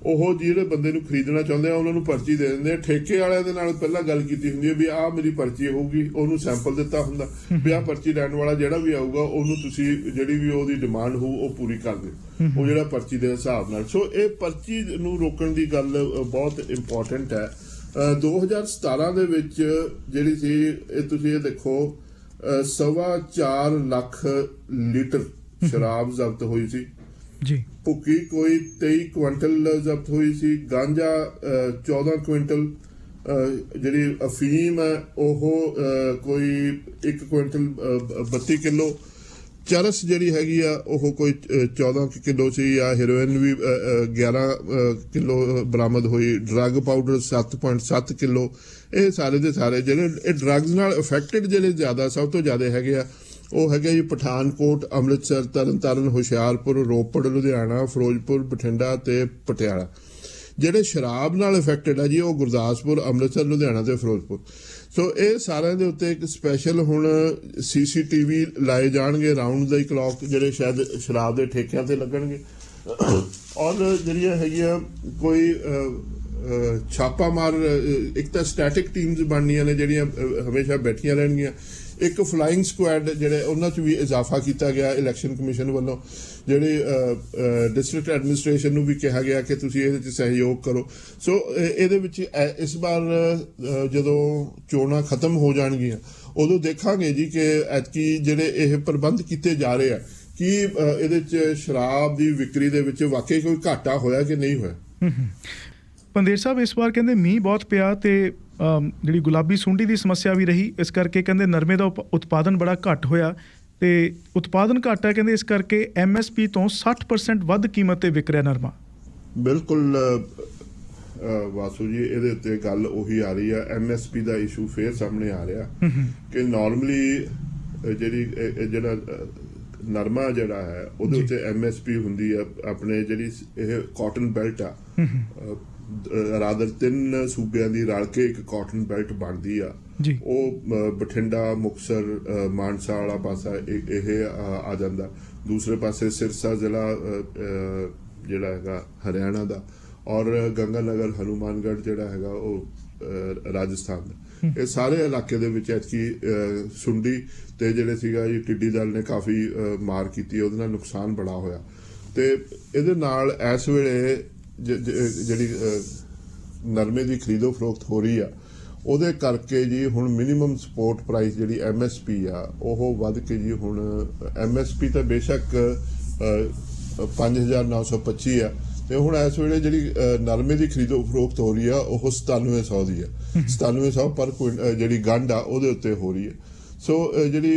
ਉਹ ਜਿਹੜੇ ਬੰਦੇ ਨੂੰ ਖਰੀਦਣਾ ਚਾਹੁੰਦੇ ਆ ਉਹਨਾਂ ਨੂੰ ਪਰਚੀ ਦੇ ਦਿੰਦੇ ਆ। ਠੇਕੇ ਵਾਲਿਆਂ ਦੇ ਨਾਲ ਪਹਿਲਾਂ ਗੱਲ ਕੀਤੀ ਹੁੰਦੀ ਹੈ ਵੀ ਆਹ ਮੇਰੀ ਪਰਚੀ ਹੋਊਗੀ, ਉਹਨੂੰ ਸੈਂਪਲ ਦਿੱਤਾ ਹੁੰਦਾ ਵੀ ਆਹ ਪਰਚੀ ਲੈਣ ਵਾਲਾ ਜਿਹੜਾ ਵੀ ਆਊਗਾ ਉਹਨੂੰ ਤੁਸੀਂ ਜਿਹੜੀ ਵੀ ਉਹਦੀ ਡਿਮਾਂਡ ਹੋਊ ਉਹ ਪੂਰੀ ਕਰ ਦਿਓ, ਉਹ ਜਿਹੜਾ ਪਰਚੀ ਦੇ ਹਿਸਾਬ ਨਾਲ। ਸੋ ਇਹ ਪਰਚੀ ਨੂੰ ਰੋਕਣ ਦੀ ਗੱਲ ਬਹੁਤ ਇੰਪੋਰਟੈਂਟ ਹੈ। 2017 ਦੇ ਵਿੱਚ ਜਿਹੜੀ ਸੀ ਤੁਸੀਂ ਇਹ ਦੇਖੋ 4.25 ਲੱਖ ਲੀਟਰ ਸ਼ਰਾਬ ਜ਼ਬਤ ਹੋਈ ਸੀ ਜੀ, ਭੁੱਕੀ ਕੋਈ 23 ਕੁਇੰਟਲ ਜ਼ਬਤ ਹੋਈ ਸੀ, ਗਾਂਜਾ 14 ਕੁਇੰਟਲ, ਜਿਹੜੀ ਅਫੀਮ ਹੈ ਉਹ ਕੋਈ 1 ਕੁਇੰਟਲ 32 ਕਿਲੋ, ਚਰਸ ਜਿਹੜੀ ਹੈਗੀ ਆ ਉਹ ਕੋਈ 14 ਕਿਲੋ ਸੀ, ਜਾਂ ਹੀਰੋਇਨ ਵੀ 11 ਕਿਲੋ ਬਰਾਮਦ ਹੋਈ, ਡਰੱਗ ਪਾਊਡਰ 7.7 ਕਿਲੋ। ਇਹ ਸਾਰੇ ਦੇ ਸਾਰੇ ਜਿਹੜੇ ਇਹ ਡਰੱਗਸ ਨਾਲ ਅਫੈਕਟਡ ਜਿਹੜੇ ਜ਼ਿਆਦਾ ਸਭ ਤੋਂ ਜ਼ਿਆਦਾ ਹੈਗੇ ਆ ਉਹ ਹੈਗੇ ਜੀ ਪਠਾਨਕੋਟ, ਅੰਮ੍ਰਿਤਸਰ, ਤਰਨਤਾਰਨ, ਹੁਸ਼ਿਆਰਪੁਰ, ਰੋਪੜ, ਲੁਧਿਆਣਾ, ਫਿਰੋਜ਼ਪੁਰ, ਬਠਿੰਡਾ ਤੇ ਪਟਿਆਲਾ। ਜਿਹੜੇ ਸ਼ਰਾਬ ਨਾਲ ਅਫੈਕਟਡ ਆ ਜੀ ਉਹ ਗੁਰਦਾਸਪੁਰ, ਅੰਮ੍ਰਿਤਸਰ, ਲੁਧਿਆਣਾ ਤੇ ਫਿਰੋਜ਼ਪੁਰ। ਸੋ ਇਹ ਸਾਰਿਆਂ ਦੇ ਉੱਤੇ ਇੱਕ ਸਪੈਸ਼ਲ ਹੁਣ CCTV ਲਾਏ ਜਾਣਗੇ ਰਾਉਂਡ ਦਾ ਕਲੌਕ, ਜਿਹੜੇ ਸ਼ਾਇਦ ਸ਼ਰਾਬ ਦੇ ਠੇਕਿਆਂ ਤੇ ਲੱਗਣਗੇ, ਔਰ ਜਿਹੜੀਆਂ ਹੈਗੀਆਂ ਕੋਈ ਛਾਪਾ ਮਾਰ, ਇੱਕ ਤਾਂ ਸਟੈਟਿਕ ਟੀਮਸ ਬਣਨੀਆਂ ਨੇ ਜਿਹੜੀਆਂ ਹਮੇਸ਼ਾ ਬੈਠੀਆਂ ਰਹਿਣਗੀਆਂ, ਇੱਕ ਫਲਾਈਂਗ ਸਕੁਐਡ ਜਿਹੜੇ ਉਹਨਾਂ 'ਚ ਵੀ ਇਜ਼ਾਫਾ ਕੀਤਾ ਗਿਆ ਇਲੈਕਸ਼ਨ ਕਮਿਸ਼ਨ ਵੱਲੋਂ, ਜਿਹੜੇ ਡਿਸਟ੍ਰਿਕਟ ਐਡਮਿਨਿਸਟ੍ਰੇਸ਼ਨ ਨੂੰ ਵੀ ਕਿਹਾ ਗਿਆ ਕਿ ਤੁਸੀਂ ਇਹਦੇ 'ਚ ਸਹਿਯੋਗ ਕਰੋ। ਸੋ ਇਹਦੇ ਵਿੱਚ ਇਸ ਵਾਰ ਜਦੋਂ ਚੋਣਾਂ ਖਤਮ ਹੋ ਜਾਣਗੀਆਂ ਉਦੋਂ ਦੇਖਾਂਗੇ ਜੀ ਕਿ ਐਤਕੀ ਜਿਹੜੇ ਇਹ ਪ੍ਰਬੰਧ ਕੀਤੇ ਜਾ ਰਹੇ ਆ ਕਿ ਇਹਦੇ 'ਚ ਸ਼ਰਾਬ ਦੀ ਵਿਕਰੀ ਦੇ ਵਿੱਚ ਵਾਕਈ ਕੋਈ ਘਾਟਾ ਹੋਇਆ ਕਿ ਨਹੀਂ ਹੋਇਆ। ਪੰਦੇਰ ਸਾਹਿਬ, ਇਸ ਵਾਰ ਕਹਿੰਦੇ ਮੀਂਹ ਬਹੁਤ ਪਿਆ ਤੇ ਜਿਹੜੀ ਗੁਲਾਬੀ ਸੁੰਡੀ ਦੀ ਸਮੱਸਿਆ ਵੀ ਰਹੀ, ਇਸ ਕਰਕੇ ਕਹਿੰਦੇ ਨਰਮੇ ਦਾ ਉਤਪਾਦਨ ਬੜਾ ਘੱਟ ਹੋਇਆ ਤੇ ਉਤਪਾਦਨ ਘੱਟ ਹੈ ਕਹਿੰਦੇ ਇਸ ਕਰਕੇ MSP ਤੋਂ 60% ਵੱਧ ਕੀਮਤ ਤੇ ਵਿਕ ਰਿਹਾ ਨਰਮਾ। ਬਿਲਕੁਲ ਵਾਸੂ ਜੀ, ਇਹਦੇ ਉੱਤੇ ਗੱਲ ਉਹੀ ਆ ਰਹੀ ਆ, MSP ਦਾ ਇਸ਼ੂ ਫੇਰ ਸਾਹਮਣੇ ਆ ਰਿਹਾ ਕਿ ਨਾਰਮਲੀ ਜਿਹੜਾ ਨਰਮਾ ਜਿਹੜਾ ਹੈ ਉਹਦੇ ਉੱਤੇ MSP ਹੁੰਦੀ ਆ ਆਪਣੇ ਜਿਹੜੀ ਇਹ ਕਾਟਨ ਬੈਲਟ ਆ, ਰਾਦਰ 3 ਸੂਬਿਆਂ ਦੀ ਰਲ ਕੇ ਇੱਕ ਕਾਟਨ ਬੈਲਟ ਬਣਦੀ ਆ। ਉਹ ਬਠਿੰਡਾ, ਮੁਕਤਸਰ, ਮਾਨਸਾ ਵਾਲਾ ਪਾਸਾ ਇਹ ਆ ਜਾਂਦਾ, ਦੂਸਰੇ ਪਾਸੇ ਸਿਰਸਾ ਜ਼ਿਲ੍ਹਾ ਜਿਹੜਾ ਹੈਗਾ ਹਰਿਆਣਾ ਦਾ, ਔਰ ਗੰਗਾਨਗਰ, ਹਨੂਮਾਨਗੜ੍ਹ ਜਿਹੜਾ ਹੈਗਾ ਉਹ ਰਾਜਸਥਾਨ ਦਾ। ਇਹ ਸਾਰੇ ਇਲਾਕੇ ਦੇ ਵਿੱਚ ਐਤਕੀ ਸੁੰਡੀ ਤੇ ਜਿਹੜੇ ਸੀਗਾ ਜੀ ਟਿੱਡੀ ਦਲ ਨੇ ਕਾਫੀ ਮਾਰ ਕੀਤੀ, ਉਹਦੇ ਨਾਲ ਨੁਕਸਾਨ ਬੜਾ ਹੋਇਆ। ਤੇ ਇਹਦੇ ਨਾਲ ਇਸ ਵੇਲੇ ਜਿਹੜੀ ਨਰਮੇ ਦੀ ਖਰੀਦੋ ਫਰੋਖਤ ਹੋ ਰਹੀ ਆ ਉਹਦੇ ਕਰਕੇ ਜੀ ਹੁਣ ਮਿਨੀਮਮ ਸਪੋਰਟ ਪ੍ਰਾਈਸ ਜਿਹੜੀ MSP ਆ ਉਹ ਵੱਧ ਕੇ ਜੀ ਹੁਣ MSP ਤਾਂ ਬੇਸ਼ੱਕ 5925 ਆ ਤੇ ਹੁਣ ਇਸ ਵੇਲੇ ਜਿਹੜੀ ਨਰਮੇ ਦੀ ਖਰੀਦੋ ਫਰੋਖਤ ਹੋ ਰਹੀ ਆ ਉਹ 9700 ਦੀ ਆ। 9700 ਪਰ ਜਿਹੜੀ ਗੰਢ ਆ ਉਹਦੇ ਉੱਤੇ ਹੋ ਰਹੀ ਹੈ। ਸੋ ਜਿਹੜੀ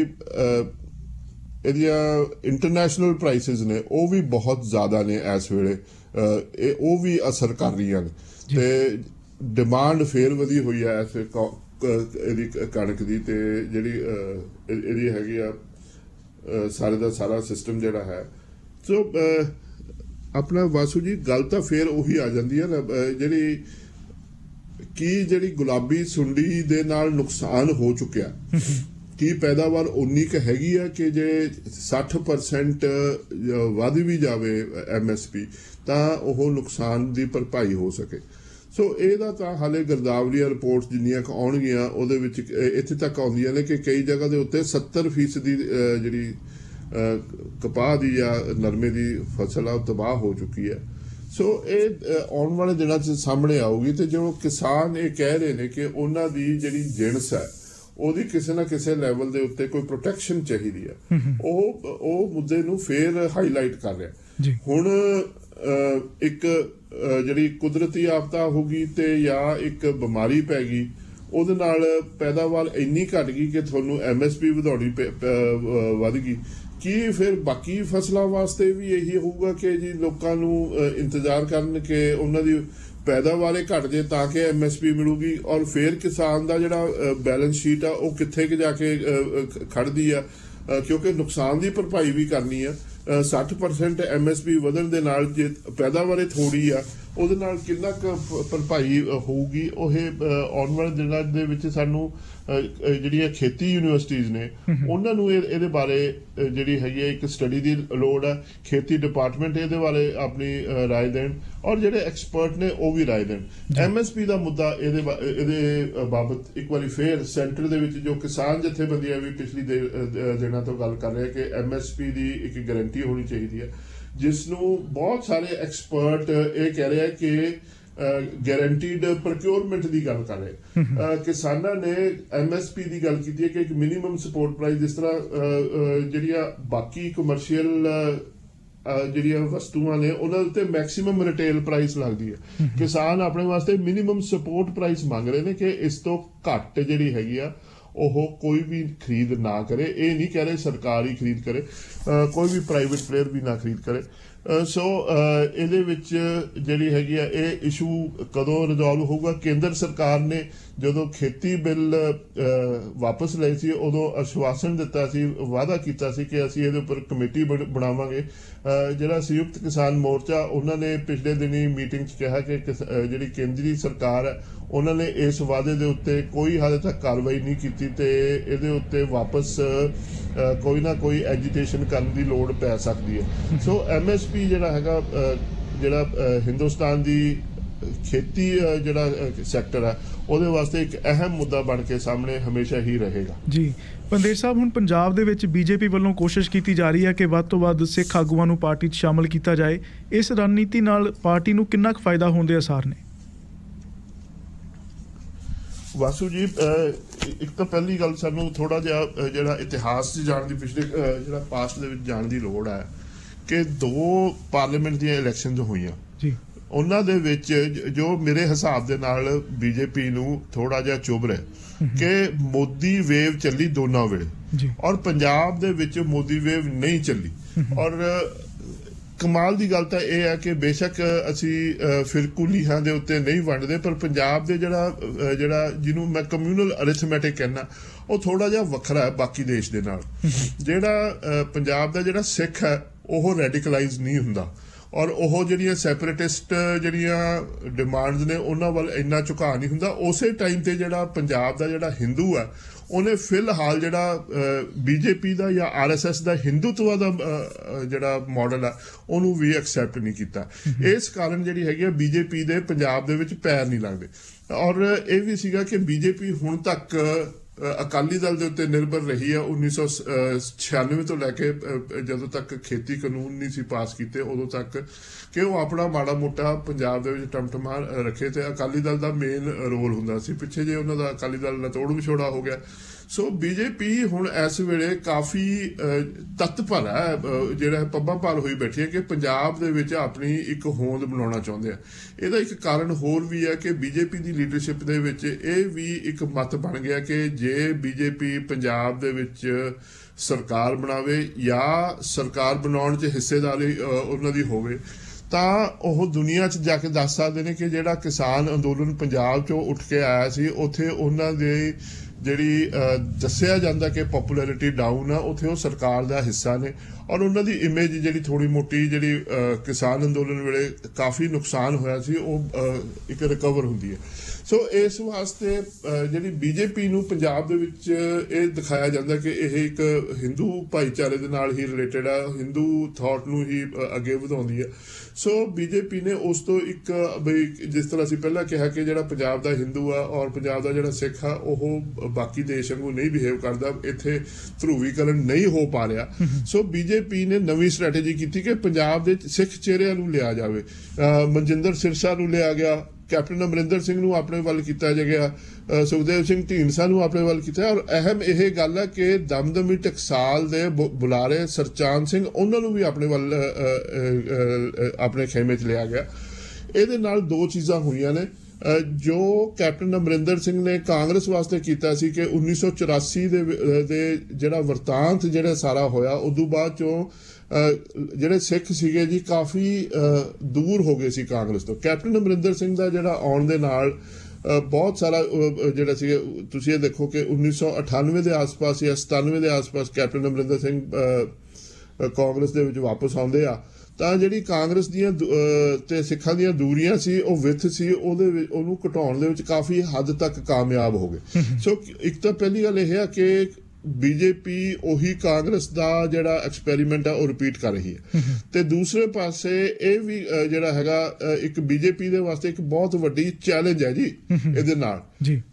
ਇਹਦੀਆਂ ਇੰਟਰਨੈਸ਼ਨਲ ਪ੍ਰਾਈਸਿਸ ਨੇ ਉਹ ਵੀ ਬਹੁਤ ਜ਼ਿਆਦਾ ਨੇ ਇਸ ਵੇਲੇ, ਉਹ ਵੀ ਅਸਰ ਕਰ ਰਹੀਆਂ ਨੇ ਤੇ ਡਿਮਾਂਡ ਫੇਰ ਵਧੀ ਹੋਈ ਹੈ ਇਸ ਇਹਦੀ ਕਣਕ ਦੀ, ਤੇ ਜਿਹੜੀ ਇਹਦੀ ਹੈਗੀ ਆ ਸਾਰੇ ਦਾ ਸਾਰਾ ਸਿਸਟਮ ਜਿਹੜਾ ਹੈ। ਸੋ ਆਪਣਾ ਵਾਸੂ ਜੀ ਗੱਲ ਤਾਂ ਫੇਰ ਉਹੀ ਆ ਜਾਂਦੀ ਹੈ ਨਾ, ਜਿਹੜੀ ਗੁਲਾਬੀ ਸੁੰਡੀ ਦੇ ਨਾਲ ਨੁਕਸਾਨ ਹੋ ਚੁੱਕਿਆ, ਕੀ ਪੈਦਾਵਾਰ ਉਨੀ ਕੁ ਹੈਗੀ ਆ ਕਿ ਜੇ 60% ਵੱਧ ਵੀ ਜਾਵੇ MSP ਤਾਂ ਉਹ ਨੁਕਸਾਨ ਦੀ ਭਰਪਾਈ ਹੋ ਸਕੇ। ਸੋ ਇਹਦਾ ਤਾਂ ਹਾਲੇ ਗਿਰਦਾਵਰੀਆਂ ਰਿਪੋਰਟਸ ਜਿੰਨੀਆਂ ਕੁ ਆਉਣਗੀਆਂ ਉਹਦੇ ਵਿੱਚ ਇੱਥੇ ਤੱਕ ਆਉਂਦੀਆਂ ਨੇ ਕਿ ਕਈ ਜਗ੍ਹਾ ਦੇ ਉੱਤੇ 70% ਦੀ ਜਿਹੜੀ ਕਪਾਹ ਦੀ ਜਾਂ ਨਰਮੇ ਦੀ ਫਸਲ ਆ ਉਹ ਤਬਾਹ ਹੋ ਚੁੱਕੀ ਹੈ। ਸੋ ਇਹ ਆਉਣ ਵਾਲੇ ਦਿਨਾਂ 'ਚ ਸਾਹਮਣੇ ਆਊਗੀ ਤੇ ਜੋ ਕਿਸਾਨ ਇਹ ਕਹਿ ਰਹੇ ਨੇ ਕਿ ਉਹਨਾਂ ਦੀ ਜਿਹੜੀ ਜਿਣਸ ਹੈ ਉਹਦੀ ਕਿਸੇ ਨਾ ਕਿਸੇ ਲੈਵਲ ਦੇ ਉੱਤੇ ਕੋਈ ਪ੍ਰੋਟੈਕਸ਼ਨ ਚਾਹੀਦੀ ਹੈ, ਉਹ ਮੁੱਦੇ ਨੂੰ ਫੇਰ ਹਾਈਲਾਈਟ ਕਰ ਰਿਹਾ। ਹੁਣ ਇੱਕ ਜਿਹੜੀ ਕੁਦਰਤੀ ਆਫਤਾ ਹੋ ਗਈ ਤੇ ਜਾਂ ਇੱਕ ਬਿਮਾਰੀ ਪੈ ਗਈ, ਉਹਦੇ ਨਾਲ ਪੈਦਾਵਾਰ ਇੰਨੀ ਘਟ ਗਈ ਕਿ ਤੁਹਾਨੂੰ MSP ਵਧਾਉਣੀ ਵੱਧ ਗਈ। ਕੀ ਫਿਰ ਬਾਕੀ ਫਸਲਾਂ ਵਾਸਤੇ ਵੀ ਇਹੀ ਹੋਊਗਾ ਕਿ ਜੀ ਲੋਕਾਂ ਨੂੰ ਇੰਤਜ਼ਾਰ ਕਰਨ ਕਿ ਉਹਨਾਂ ਦੀ ਪੈਦਾਵਾਰ ਘਟ ਜੇ ਤਾਂ ਕਿ MSP ਮਿਲੂਗੀ, ਔਰ ਫਿਰ ਕਿਸਾਨ ਦਾ ਜਿਹੜਾ ਬੈਲੈਂਸ ਸ਼ੀਟ ਆ ਉਹ ਕਿੱਥੇ ਜਾ ਕੇ ਖੜਦੀ ਆ, ਕਿਉਂਕਿ ਨੁਕਸਾਨ ਦੀ ਭਰਪਾਈ ਵੀ ਕਰਨੀ ਆ। 60% MSP ਵਧਣ ਦੇ ਨਾਲ ਜੇ ਪੈਦਾਵਾਰ ਥੋੜੀ ਆ ਉਹਦੇ ਨਾਲ ਕਿੰਨਾ ਕੁ ਭਰਪਾਈ ਹੋਊਗੀ, ਉਹ ਆਉਣ ਵਾਲੇ ਦਿਨਾਂ ਦੇ ਵਿੱਚ ਸਾਨੂੰ ਜਿਹੜੀਆਂ ਖੇਤੀ ਯੂਨੀਵਰਸਿਟੀਜ਼ ਨੇ ਉਹਨਾਂ ਨੂੰ ਇਹਦੇ ਬਾਰੇ ਜਿਹੜੀ ਹੈਗੀ ਹੈ ਇੱਕ ਸਟੱਡੀ ਦੀ ਲੋੜ ਆ। ਖੇਤੀ ਡਿਪਾਰਟਮੈਂਟ ਇਹਦੇ ਬਾਰੇ ਆਪਣੀ ਰਾਏ ਦੇਣ ਔਰ ਜਿਹੜੇ ਐਕਸਪਰਟ ਨੇ ਉਹ ਵੀ ਰਾਏ ਦੇਣ। MSP ਦਾ ਮੁੱਦਾ ਇਹਦੇ ਬਾਬਤ ਇੱਕ ਵਾਰੀ ਫੇਰ ਸੈਂਟਰ ਦੇ ਵਿੱਚ ਜੋ ਕਿਸਾਨ ਜਥੇਬੰਦੀਆਂ ਵੀ ਪਿਛਲੀ ਦਿਨਾਂ ਤੋਂ ਗੱਲ ਕਰ ਰਹੇ ਕਿ MSP ਦੀ ਇੱਕ ਗਾਰੰਟੀ ਹੋਣੀ ਚਾਹੀਦੀ ਹੈ, ਜਿਸ ਨੂੰ ਬਹੁਤ ਸਾਰੇ ਐਕਸਪਰਟ ਇਹ ਕਹਿ ਰਹੇ ਆ ਕਿ ਗਾਰੰਟੀਡ ਪ੍ਰੋਕਿਉਰਮੈਂਟ ਦੀ ਗੱਲ ਕਰ ਰਹੇ। ਕਿਸਾਨਾਂ ਨੇ MSP ਦੀ ਗੱਲ ਕੀਤੀ ਹੈ ਕਿ ਇੱਕ ਮਿਨੀਮਮ ਸਪੋਰਟ ਪ੍ਰਾਈਸ, ਜਿਸ ਤਰ੍ਹਾਂ ਜਿਹੜੀਆਂ ਬਾਕੀ ਕਮਰਸ਼ੀਅਲ ਜਿਹੜੀਆਂ ਵਸਤੂਆਂ ਨੇ ਉਹਨਾਂ ਉੱਤੇ ਮੈਕਸਿਮਮ ਰਿਟੇਲ ਪ੍ਰਾਈਸ ਲੱਗਦੀ ਹੈ, ਕਿਸਾਨ ਆਪਣੇ ਵਾਸਤੇ ਮਿਨੀਮਮ ਸਪੋਰਟ ਪ੍ਰਾਈਸ ਮੰਗ ਰਹੇ ਨੇ ਕਿ ਇਸ ਤੋਂ ਘੱਟ ਜਿਹੜੀ ਹੈਗੀ ਆ ਉਹ ਕੋਈ ਵੀ ਖਰੀਦ ਨਾ ਕਰੇ। ਇਹ ਨਹੀਂ ਕਹਿ ਰਹੇ ਸਰਕਾਰ ਹੀ ਖਰੀਦ ਕਰੇ, ਕੋਈ ਵੀ ਪ੍ਰਾਈਵੇਟ ਪਲੇਅਰ ਵੀ ਨਾ ਖਰੀਦ ਕਰੇ। ਸੋ ਇਹਦੇ ਵਿੱਚ ਜਿਹੜੀ ਹੈਗੀ ਆ ਇਹ ਇਸ਼ੂ ਕਦੋਂ ਰਿਜ਼ੋਲਵ ਹੋਊਗਾ? ਕੇਂਦਰ ਸਰਕਾਰ ਨੇ ਜਦੋਂ ਖੇਤੀ ਬਿੱਲ ਵਾਪਸ ਲਏ ਸੀ ਉਦੋਂ ਆਸ਼ਵਾਸਨ ਦਿੱਤਾ ਸੀ, ਵਾਅਦਾ ਕੀਤਾ ਸੀ ਕਿ ਅਸੀਂ ਇਹਦੇ ਉੱਪਰ ਕਮੇਟੀ ਬਣਾਵਾਂਗੇ। ਜਿਹੜਾ ਸੰਯੁਕਤ ਕਿਸਾਨ ਮੋਰਚਾ ਉਹਨਾਂ ਨੇ ਪਿਛਲੇ ਦਿਨੀ ਮੀਟਿੰਗ 'ਚ ਕਿਹਾ ਕਿ ਜਿਹੜੀ ਕੇਂਦਰੀ ਸਰਕਾਰ ਹੈ ਉਹਨਾਂ ਨੇ ਇਸ ਵਾਅਦੇ ਦੇ ਉੱਤੇ ਕੋਈ ਹਾਲੇ ਤੱਕ ਕਾਰਵਾਈ ਨਹੀਂ ਕੀਤੀ ਤੇ ਇਹਦੇ ਉੱਤੇ ਵਾਪਸ ਕੋਈ ਨਾ ਕੋਈ ਐਜੀਟੇਸ਼ਨ ਕਰਨ ਦੀ ਲੋੜ ਪੈ ਸਕਦੀ ਹੈ। ਸੋ MSP ਜਿਹੜਾ ਹੈਗਾ ਜਿਹੜਾ ਹਿੰਦੁਸਤਾਨ ਦੀ ਖੇਤੀ ਜਿਹੜਾ ਸੈਕਟਰ ਹੈ ਉਹਦੇ ਵਾਸਤੇ ਇੱਕ ਅਹਿਮ ਮੁੱਦਾ ਬਣ ਕੇ ਸਾਹਮਣੇ ਹਮੇਸ਼ਾ ਹੀ ਰਹੇਗਾ। ਜੀ ਪੰਦੇਰ ਸਾਹਿਬ, ਹੁਣ ਪੰਜਾਬ ਦੇ ਵਿੱਚ ਬੀਜੇਪੀ ਵੱਲੋਂ ਕੋਸ਼ਿਸ਼ ਕੀਤੀ ਜਾ ਰਹੀ ਹੈ ਕਿ ਵੱਧ ਤੋਂ ਵੱਧ ਸਿੱਖ ਆਗੂਆਂ ਨੂੰ ਪਾਰਟੀ 'ਚ ਸ਼ਾਮਲ ਕੀਤਾ ਜਾਏ। ਇਸ ਰਣਨੀਤੀ ਨਾਲ ਪਾਰਟੀ ਨੂੰ ਕਿੰਨਾ ਕੁ ਫਾਇਦਾ ਹੋਣ ਦੇ ਅਸਾਰ ਨੇ? ਵਾਸੂ ਜੀ, ਇੱਕ ਤਾਂ ਪਹਿਲੀ ਗੱਲ ਸਾਨੂੰ ਥੋੜਾ ਜਿਹਾ ਜਿਹੜਾ ਇਤਿਹਾਸ 'ਚ ਜਾਣ ਦੀ ਪਿਛਲੇ ਜਿਹੜਾ ਪਾਸਟ ਦੇ ਵਿੱਚ ਜਾਣ ਦੀ ਲੋੜ ਹੈ ਕਿ 2 ਪਾਰਲੀਮੈਂਟ ਦੀਆਂ ਇਲੈਕਸ਼ਨਸ ਹੋਈਆਂ ਜੀ, ਉਹਨਾਂ ਦੇ ਵਿੱਚ ਜੋ ਮੇਰੇ ਹਿਸਾਬ ਦੇ ਨਾਲ ਬੀਜੇਪੀ ਨੂੰ ਥੋੜਾ ਜਿਹਾ ਚੁੱਭ ਰਿਹਾ ਕਿ ਮੋਦੀ ਵੇਵ ਚੱਲੀ ਦੋਨਾਂ ਵੇਲੇ ਜੀ, ਔਰ ਪੰਜਾਬ ਦੇ ਵਿੱਚ ਮੋਦੀ ਵੇਵ ਨਹੀਂ ਚੱਲੀ। ਔਰ ਕਮਾਲ ਦੀ ਗੱਲ ਤਾਂ ਇਹ ਹੈ ਕਿ ਬੇਸ਼ੱਕ ਅਸੀਂ ਫਿਰਕੂਲੀਆਂ ਦੇ ਉੱਤੇ ਨਹੀਂ ਵੰਡਦੇ, ਪਰ ਪੰਜਾਬ ਦੇ ਜਿਹੜਾ ਜਿਹਨੂੰ ਮੈਂ ਕਮਿਊਨਲ ਅਰਿਥਮੈਟਿਕ ਕਹਿੰਦਾ, ਉਹ ਥੋੜਾ ਜਿਹਾ ਵੱਖਰਾ ਹੈ ਬਾਕੀ ਦੇਸ਼ ਦੇ ਨਾਲ। ਜਿਹੜਾ ਪੰਜਾਬ ਦਾ ਜਿਹੜਾ ਸਿੱਖ ਹੈ ਉਹ ਰੈਡੀਕਲਾਈਜ਼ ਨਹੀਂ ਹੁੰਦਾ ਔਰ ਉਹ ਜਿਹੜੀਆਂ ਸੈਪਰੇਟਿਸਟ ਜਿਹੜੀਆਂ ਡਿਮਾਂਡਸ ਨੇ ਉਹਨਾਂ ਵੱਲ ਇੰਨਾ ਝੁਕਾਅ ਨਹੀਂ ਹੁੰਦਾ। ਉਸੇ ਟਾਈਮ ਤੇ ਜਿਹੜਾ ਪੰਜਾਬ ਦਾ ਜਿਹੜਾ ਹਿੰਦੂ ਹੈ ਉਹਨੇ ਫਿਲਹਾਲ ਜਿਹੜਾ ਬੀਜੇਪੀ ਦਾ ਜਾਂ ਆਰਐਸਐਸ ਦਾ ਹਿੰਦੂਤਵਾ ਦਾ ਜਿਹੜਾ ਮਾਡਲ ਆ ਉਹਨੂੰ ਵੀ ਐਕਸੈਪਟ ਨਹੀਂ ਕੀਤਾ। ਇਸ ਕਾਰਨ ਜਿਹੜੀ ਹੈਗੀ ਆ ਬੀਜੇਪੀ ਦੇ ਪੰਜਾਬ ਦੇ ਵਿੱਚ ਪੈਰ ਨਹੀਂ ਲੱਗਦੇ। ਔਰ ਇਹ ਵੀ ਸੀਗਾ ਕਿ ਬੀਜੇਪੀ ਹੁਣ ਤੱਕ ਅਕਾਲੀ ਦਲ ਦੇ ਉੱਤੇ ਨਿਰਭਰ ਰਹੀ ਹੈ 1996 ਤੋਂ ਲੈ ਕੇ ਜਦੋਂ ਤੱਕ ਖੇਤੀ ਕਾਨੂੰਨ ਨਹੀਂ ਸੀ ਪਾਸ ਕੀਤੇ ਉਦੋਂ ਤੱਕ, ਕਿ ਉਹ ਆਪਣਾ ਮਾੜਾ ਮੋਟਾ ਪੰਜਾਬ ਦੇ ਵਿੱਚ ਟਮਟਮਾ ਰੱਖੇ ਤੇ ਅਕਾਲੀ ਦਲ ਦਾ ਮੇਨ ਰੋਲ ਹੁੰਦਾ ਸੀ। ਪਿੱਛੇ ਜੇ ਉਹਨਾਂ ਦਾ ਅਕਾਲੀ ਦਲ ਨਾਲ ਤੋੜ ਵਿਛੋੜਾ ਹੋ ਗਿਆ। ਸੋ ਬੀਜੇਪੀ ਹੁਣ ਇਸ ਵੇਲੇ ਕਾਫੀ ਤਤਪਰ ਹੈ, ਜਿਹੜਾ ਪੱਬਾਂ ਭਾਲ ਹੋਈ ਬੈਠੀ ਹੈ ਕਿ ਪੰਜਾਬ ਦੇ ਵਿੱਚ ਆਪਣੀ ਇੱਕ ਹੋਂਦ ਬਣਾਉਣਾ ਚਾਹੁੰਦੇ ਆ। ਇਹਦਾ ਇੱਕ ਕਾਰਨ ਹੋਰ ਵੀ ਹੈ ਕਿ ਬੀਜੇਪੀ ਦੀ ਲੀਡਰਸ਼ਿਪ ਦੇ ਵਿੱਚ ਇਹ ਵੀ ਇੱਕ ਮਤ ਬਣ ਗਿਆ ਕਿ ਜੇ ਬੀਜੇਪੀ ਪੰਜਾਬ ਦੇ ਵਿੱਚ ਸਰਕਾਰ ਬਣਾਵੇ ਜਾਂ ਸਰਕਾਰ ਬਣਾਉਣ 'ਚ ਹਿੱਸੇਦਾਰੀ ਉਹਨਾਂ ਦੀ ਹੋਵੇ ਤਾਂ ਉਹ ਦੁਨੀਆ 'ਚ ਜਾ ਕੇ ਦੱਸ ਸਕਦੇ ਨੇ ਕਿ ਜਿਹੜਾ ਕਿਸਾਨ ਅੰਦੋਲਨ ਪੰਜਾਬ 'ਚੋਂ ਉੱਠ ਕੇ ਆਇਆ ਸੀ ਉੱਥੇ ਉਹਨਾਂ ਦੇ ਜਿਹੜੀ ਦੱਸਿਆ ਜਾਂਦਾ ਕਿ ਪਪੂਲੈਰਿਟੀ ਡਾਊਨ ਆ, ਉੱਥੇ ਉਹ ਸਰਕਾਰ ਦਾ ਹਿੱਸਾ ਨੇ ਔਰ ਉਹਨਾਂ ਦੀ ਇਮੇਜ ਜਿਹੜੀ ਥੋੜੀ ਮੋਟੀ ਜਿਹੜੀ ਕਿਸਾਨ ਅੰਦੋਲਨ ਵੇਲੇ ਕਾਫੀ ਨੁਕਸਾਨ ਹੋਇਆ ਸੀ ਉਹ ਇੱਕ ਰਿਕਵਰ ਹੁੰਦੀ ਹੈ। ਸੋ ਇਸ ਵਾਸਤੇ ਜਿਹੜੀ ਬੀਜੇਪੀ ਨੂੰ ਪੰਜਾਬ ਦੇ ਵਿੱਚ ਇਹ ਦਿਖਾਇਆ ਜਾਂਦਾ ਕਿ ਇਹ ਇੱਕ ਹਿੰਦੂ ਭਾਈਚਾਰੇ ਦੇ ਨਾਲ ਹੀ ਰਿਲੇਟਡ ਆ, ਹਿੰਦੂ ਥਾਟ ਨੂੰ ਹੀ ਅੱਗੇ ਵਧਾਉਂਦੀ ਹੈ। ਸੋ ਬੀਜੇਪੀ ਨੇ ਉਸ ਤੋਂ ਇੱਕ ਬਈ ਜਿਸ ਤਰ੍ਹਾਂ ਅਸੀਂ ਪਹਿਲਾਂ ਕਿਹਾ ਕਿ ਜਿਹੜਾ ਪੰਜਾਬ ਦਾ ਹਿੰਦੂ ਆ ਔਰ ਪੰਜਾਬ ਦਾ ਜਿਹੜਾ ਸਿੱਖ ਆ ਉਹ ਬਾਕੀ ਦੇਸ਼ ਵਾਂਗੂ ਨਹੀਂ ਬਿਹੇਵ ਕਰਦਾ, ਇੱਥੇ ਧਰੂਵੀਕਰਨ ਨਹੀਂ ਹੋ ਪਾ ਰਿਹਾ। ਸੋ ਬੀਜੇਪੀ ਨੇ ਨਵੀਂ ਸਟ੍ਰੈਟੇਜੀ ਕੀਤੀ ਕਿ ਪੰਜਾਬ ਦੇ ਸਿੱਖ ਚਿਹਰਿਆਂ ਨੂੰ ਲਿਆ ਜਾਵੇ। ਮਨਜਿੰਦਰ ਸਿਰਸਾ ਨੂੰ ਲਿਆ ਗਿਆ, ਕੈਪਟਨ ਅਮਰਿੰਦਰ ਸਿੰਘ ਨੂੰ ਆਪਣੇ ਵੱਲ ਕੀਤਾ ਗਿਆ, ਸੁਖਦੇਵ ਸਿੰਘ ਢੀਂਡਸਾ ਨੂੰ ਆਪਣੇ ਵੱਲ ਕੀਤਾ। ਔਰ ਅਹਿਮ ਇਹ ਗੱਲ ਹੈ ਕਿ ਦਮਦਮੀ ਟਕਸਾਲ ਦੇ ਬੁਲਾਰੇ ਸਰਚਾਂਦ ਸਿੰਘ ਉਹਨਾਂ ਨੂੰ ਵੀ ਆਪਣੇ ਵੱਲ ਆਪਣੇ ਖੇਮੇ 'ਚ ਲਿਆ ਗਿਆ। ਇਹਦੇ ਨਾਲ 2 ਚੀਜ਼ਾਂ ਹੋਈਆਂ ਨੇ। ਜੋ ਕੈਪਟਨ ਅਮਰਿੰਦਰ ਸਿੰਘ ਨੇ ਕਾਂਗਰਸ ਵਾਸਤੇ ਕੀਤਾ ਸੀ ਕਿ 1984 ਦੇ ਜਿਹੜਾ ਵਰਤਾਂਤ ਜਿਹੜਾ ਸਾਰਾ ਹੋਇਆ ਉਦੋਂ ਬਾਅਦ ਚੋਂ ਜਿਹੜੇ ਸਿੱਖ ਸੀਗੇ ਜੀ ਕਾਫੀ ਦੂਰ ਹੋ ਗਏ ਸੀ ਕਾਂਗਰਸ ਤੋਂ। ਕੈਪਟਨ ਅਮਰਿੰਦਰ ਸਿੰਘ ਦਾ ਜਿਹੜਾ ਆਉਣ ਦੇ ਨਾਲ ਬਹੁਤ ਸਾਰਾ ਜਿਹੜਾ ਸੀ, ਤੁਸੀਂ ਇਹ ਦੇਖੋ ਕਿ 1998 ਦੇ ਆਸ-ਪਾਸ ਜਾਂ 97 ਦੇ ਆਸ-ਪਾਸ ਕੈਪਟਨ ਅਮਰਿੰਦਰ ਸਿੰਘ ਕਾਂਗਰਸ ਦੇ ਵਿੱਚ ਵਾਪਸ ਆਉਂਦੇ ਆ ਤਾਂ ਜਿਹੜੀ ਕਾਂਗਰਸ ਦੀਆਂ ਤੇ ਸਿੱਖਾਂ ਦੀਆਂ ਦੂਰੀਆਂ ਸੀ ਉਹ ਵਿੱਥ ਸੀ ਉਹਨੂੰ ਘਟਾਉਣ ਦੇ ਵਿੱਚ ਕਾਫੀ ਹੱਦ ਤੱਕ ਕਾਮਯਾਬ ਹੋ ਗਏ। ਸੋ ਇੱਕ ਤਾਂ ਪਹਿਲੀ ਗੱਲ ਇਹ ਹੈ ਕਿ ਬੀਜੇਪੀ ਉਹੀ ਕਾਂਗਰਸ ਦਾ ਜਿਹੜਾ ਐਕਸਪੈਰੀਮੈਂਟ ਆ ਉਹ ਰਿਪੀਟ ਕਰ ਰਹੀ ਹੈ ਤੇ ਦੂਸਰੇ ਪਾਸੇ ਇਹ ਵੀ ਜਿਹੜਾ ਹੈਗਾ ਇੱਕ ਬੀਜੇਪੀ ਦੇ ਵਾਸਤੇ ਇੱਕ ਬਹੁਤ ਵੱਡੀ ਚੈਲੰਜ ਹੈ ਜੀ ਇਹਦੇ ਨਾਲ,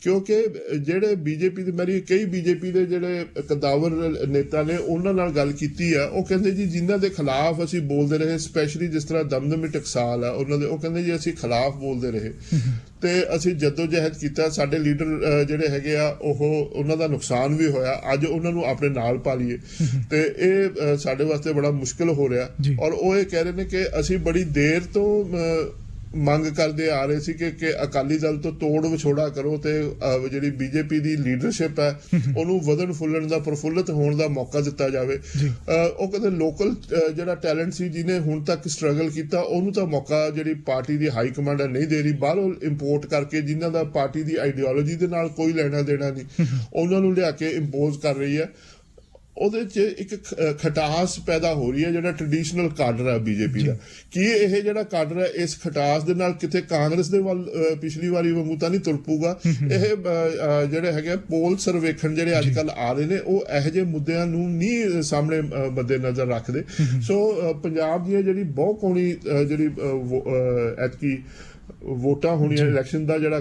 ਕਿਉਂਕਿ ਜਿਹੜੇ ਬੀਜੇਪੀ ਦੇ ਮੇਰੀ ਕਈ ਬੀਜੇਪੀ ਦੇ ਜਿਹੜੇ ਕਦਾਵਰ ਨੇਤਾ ਨੇ ਉਹਨਾਂ ਨਾਲ ਗੱਲ ਕੀਤੀ ਆ, ਉਹ ਕਹਿੰਦੇ ਜੀ ਜਿਨ੍ਹਾਂ ਦੇ ਖਿਲਾਫ ਅਸੀਂ ਬੋਲਦੇ ਰਹੇ, ਸਪੈਸ਼ਲੀ ਜਿਸ ਤਰ੍ਹਾਂ ਦਮਦਮੀ ਟਕਸਾਲ ਆ ਉਹਨਾਂ ਦੇ, ਉਹ ਕਹਿੰਦੇ ਜੀ ਅਸੀਂ ਖਿਲਾਫ ਬੋਲਦੇ ਰਹੇ ਤੇ ਅਸੀਂ ਜਦੋਜਹਿਦ ਕੀਤਾ, ਸਾਡੇ ਲੀਡਰ ਜਿਹੜੇ ਹੈਗੇ ਆ ਉਹਨਾਂ ਦਾ ਨੁਕਸਾਨ ਵੀ ਹੋਇਆ, ਅੱਜ ਉਹਨਾਂ ਨੂੰ ਆਪਣੇ ਨਾਲ ਪਾ ਲਈਏ ਤੇ ਇਹ ਸਾਡੇ ਵਾਸਤੇ ਬੜਾ ਮੁਸ਼ਕਿਲ ਹੋ ਰਿਹਾ। ਔਰ ਉਹ ਇਹ ਕਹਿ ਰਹੇ ਨੇ ਕਿ ਅਸੀਂ ਬੜੀ ਦੇਰ ਤੋਂ ਮੰਗ ਕਰਦੇ ਆ ਰਹੇ ਸੀ ਕਿ ਅਕਾਲੀ ਦਲ ਤੋਂ ਤੋੜ ਵਿਛੋੜਾ ਕਰੋ ਤੇ ਜਿਹੜੀ ਬੀਜੇਪੀ ਦੀ ਲੀਡਰਸ਼ਿਪ ਹੈ ਉਹਨੂੰ ਵਧਣ ਫੁੱਲਣ ਦਾ, ਪ੍ਰਫੁੱਲਤ ਹੋਣ ਦਾ ਮੌਕਾ ਦਿੱਤਾ ਜਾਵੇ। ਉਹ ਕਹਿੰਦੇ ਲੋਕਲ ਜਿਹੜਾ ਟੈਲੈਂਟ ਸੀ ਜਿਹਨੇ ਹੁਣ ਤੱਕ ਸਟਰਗਲ ਕੀਤਾ ਉਹਨੂੰ ਤਾਂ ਮੌਕਾ ਜਿਹੜੀ ਪਾਰਟੀ ਦੀ ਹਾਈ ਕਮਾਂਡ ਨਹੀਂ ਦੇ ਰਹੀ, ਬਾਹਰੋਂ ਇੰਪੋਰਟ ਕਰਕੇ ਜਿਨ੍ਹਾਂ ਦਾ ਪਾਰਟੀ ਦੀ ਆਈਡੀਓਲੋਜੀ ਦੇ ਨਾਲ ਕੋਈ ਲੈਣਾ ਦੇਣਾ ਨਹੀਂ ਉਹਨਾਂ ਨੂੰ ਲਿਆ ਕੇ ਇੰਪੋਜ਼ ਕਰ ਰਹੀ ਹੈ। ਉਹਦੇ 'ਚ ਇੱਕ ਖਟਾਸ ਪੈਦਾ ਹੋ ਰਹੀ ਹੈ ਜਿਹੜਾ ਟ੍ਰੈਡੀਸ਼ਨਲ ਕਾਡਰ ਹੈ ਬੀਜੇਪੀ ਦਾ। ਕੀ ਇਹ ਜਿਹੜਾ ਕਾਡਰ ਹੈ ਇਸ ਖਟਾਸ ਦੇ ਨਾਲ ਕਿਤੇ ਕਾਂਗਰਸ ਦੇ ਵੱਲ ਪਿਛਲੀ ਵਾਰੀ ਵਾਂਗੂ ਤਾਂ ਨਹੀਂ ਤੁਰ ਪਊਗਾ? ਇਹ ਜਿਹੜੇ ਹੈਗੇ ਪੋਲ ਸਰਵੇਖਣ ਜਿਹੜੇ ਅੱਜ ਕੱਲ ਆ ਰਹੇ ਨੇ ਉਹ ਇਹੋ ਜਿਹੇ ਮੁੱਦਿਆਂ ਨੂੰ ਨਹੀਂ ਸਾਹਮਣੇ ਮੱਦੇ ਨਜ਼ਰ ਰੱਖਦੇ। ਸੋ ਪੰਜਾਬ ਦੀ ਜਿਹੜੀ ਬਹੁ ਕੋਣੀ ਜਿਹੜੀ ਐਤਕੀ ਵੋਟਾਂ ਹੋਣੀਆਂ ਇਲੈਕਸ਼ਨ ਦਾ ਜਿਹੜਾ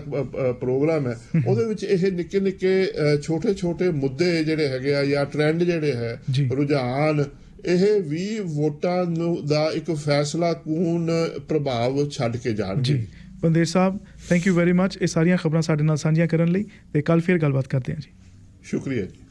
ਪ੍ਰੋਗਰਾਮ ਹੈ ਉਹਦੇ ਵਿੱਚ ਇਹ ਨਿੱਕੇ ਨਿੱਕੇ ਛੋਟੇ ਛੋਟੇ ਮੁੱਦੇ ਜਿਹੜੇ ਹੈਗੇ ਆ ਜਾਂ ਟ੍ਰੈਂਡ ਜਿਹੜੇ ਹੈ ਰੁਝਾਨ ਇਹ ਵੀ ਵੋਟਾਂ ਨੂੰ ਦਾ ਇੱਕ ਫੈਸਲਾਕੁਨ ਪ੍ਰਭਾਵ ਛੱਡ ਕੇ ਜਾਣਗੇ। ਬੰਦੇਰ ਸਾਹਿਬ ਥੈਂਕ ਯੂ ਵੈਰੀ ਮੱਚ ਇਹ ਸਾਰੀਆਂ ਖਬਰਾਂ ਸਾਡੇ ਨਾਲ ਸਾਂਝੀਆਂ ਕਰਨ ਲਈ ਤੇ ਕੱਲ ਫਿਰ ਗੱਲਬਾਤ ਕਰਦੇ ਹਾਂ ਜੀ। ਸ਼ੁਕਰੀਆ ਜੀ।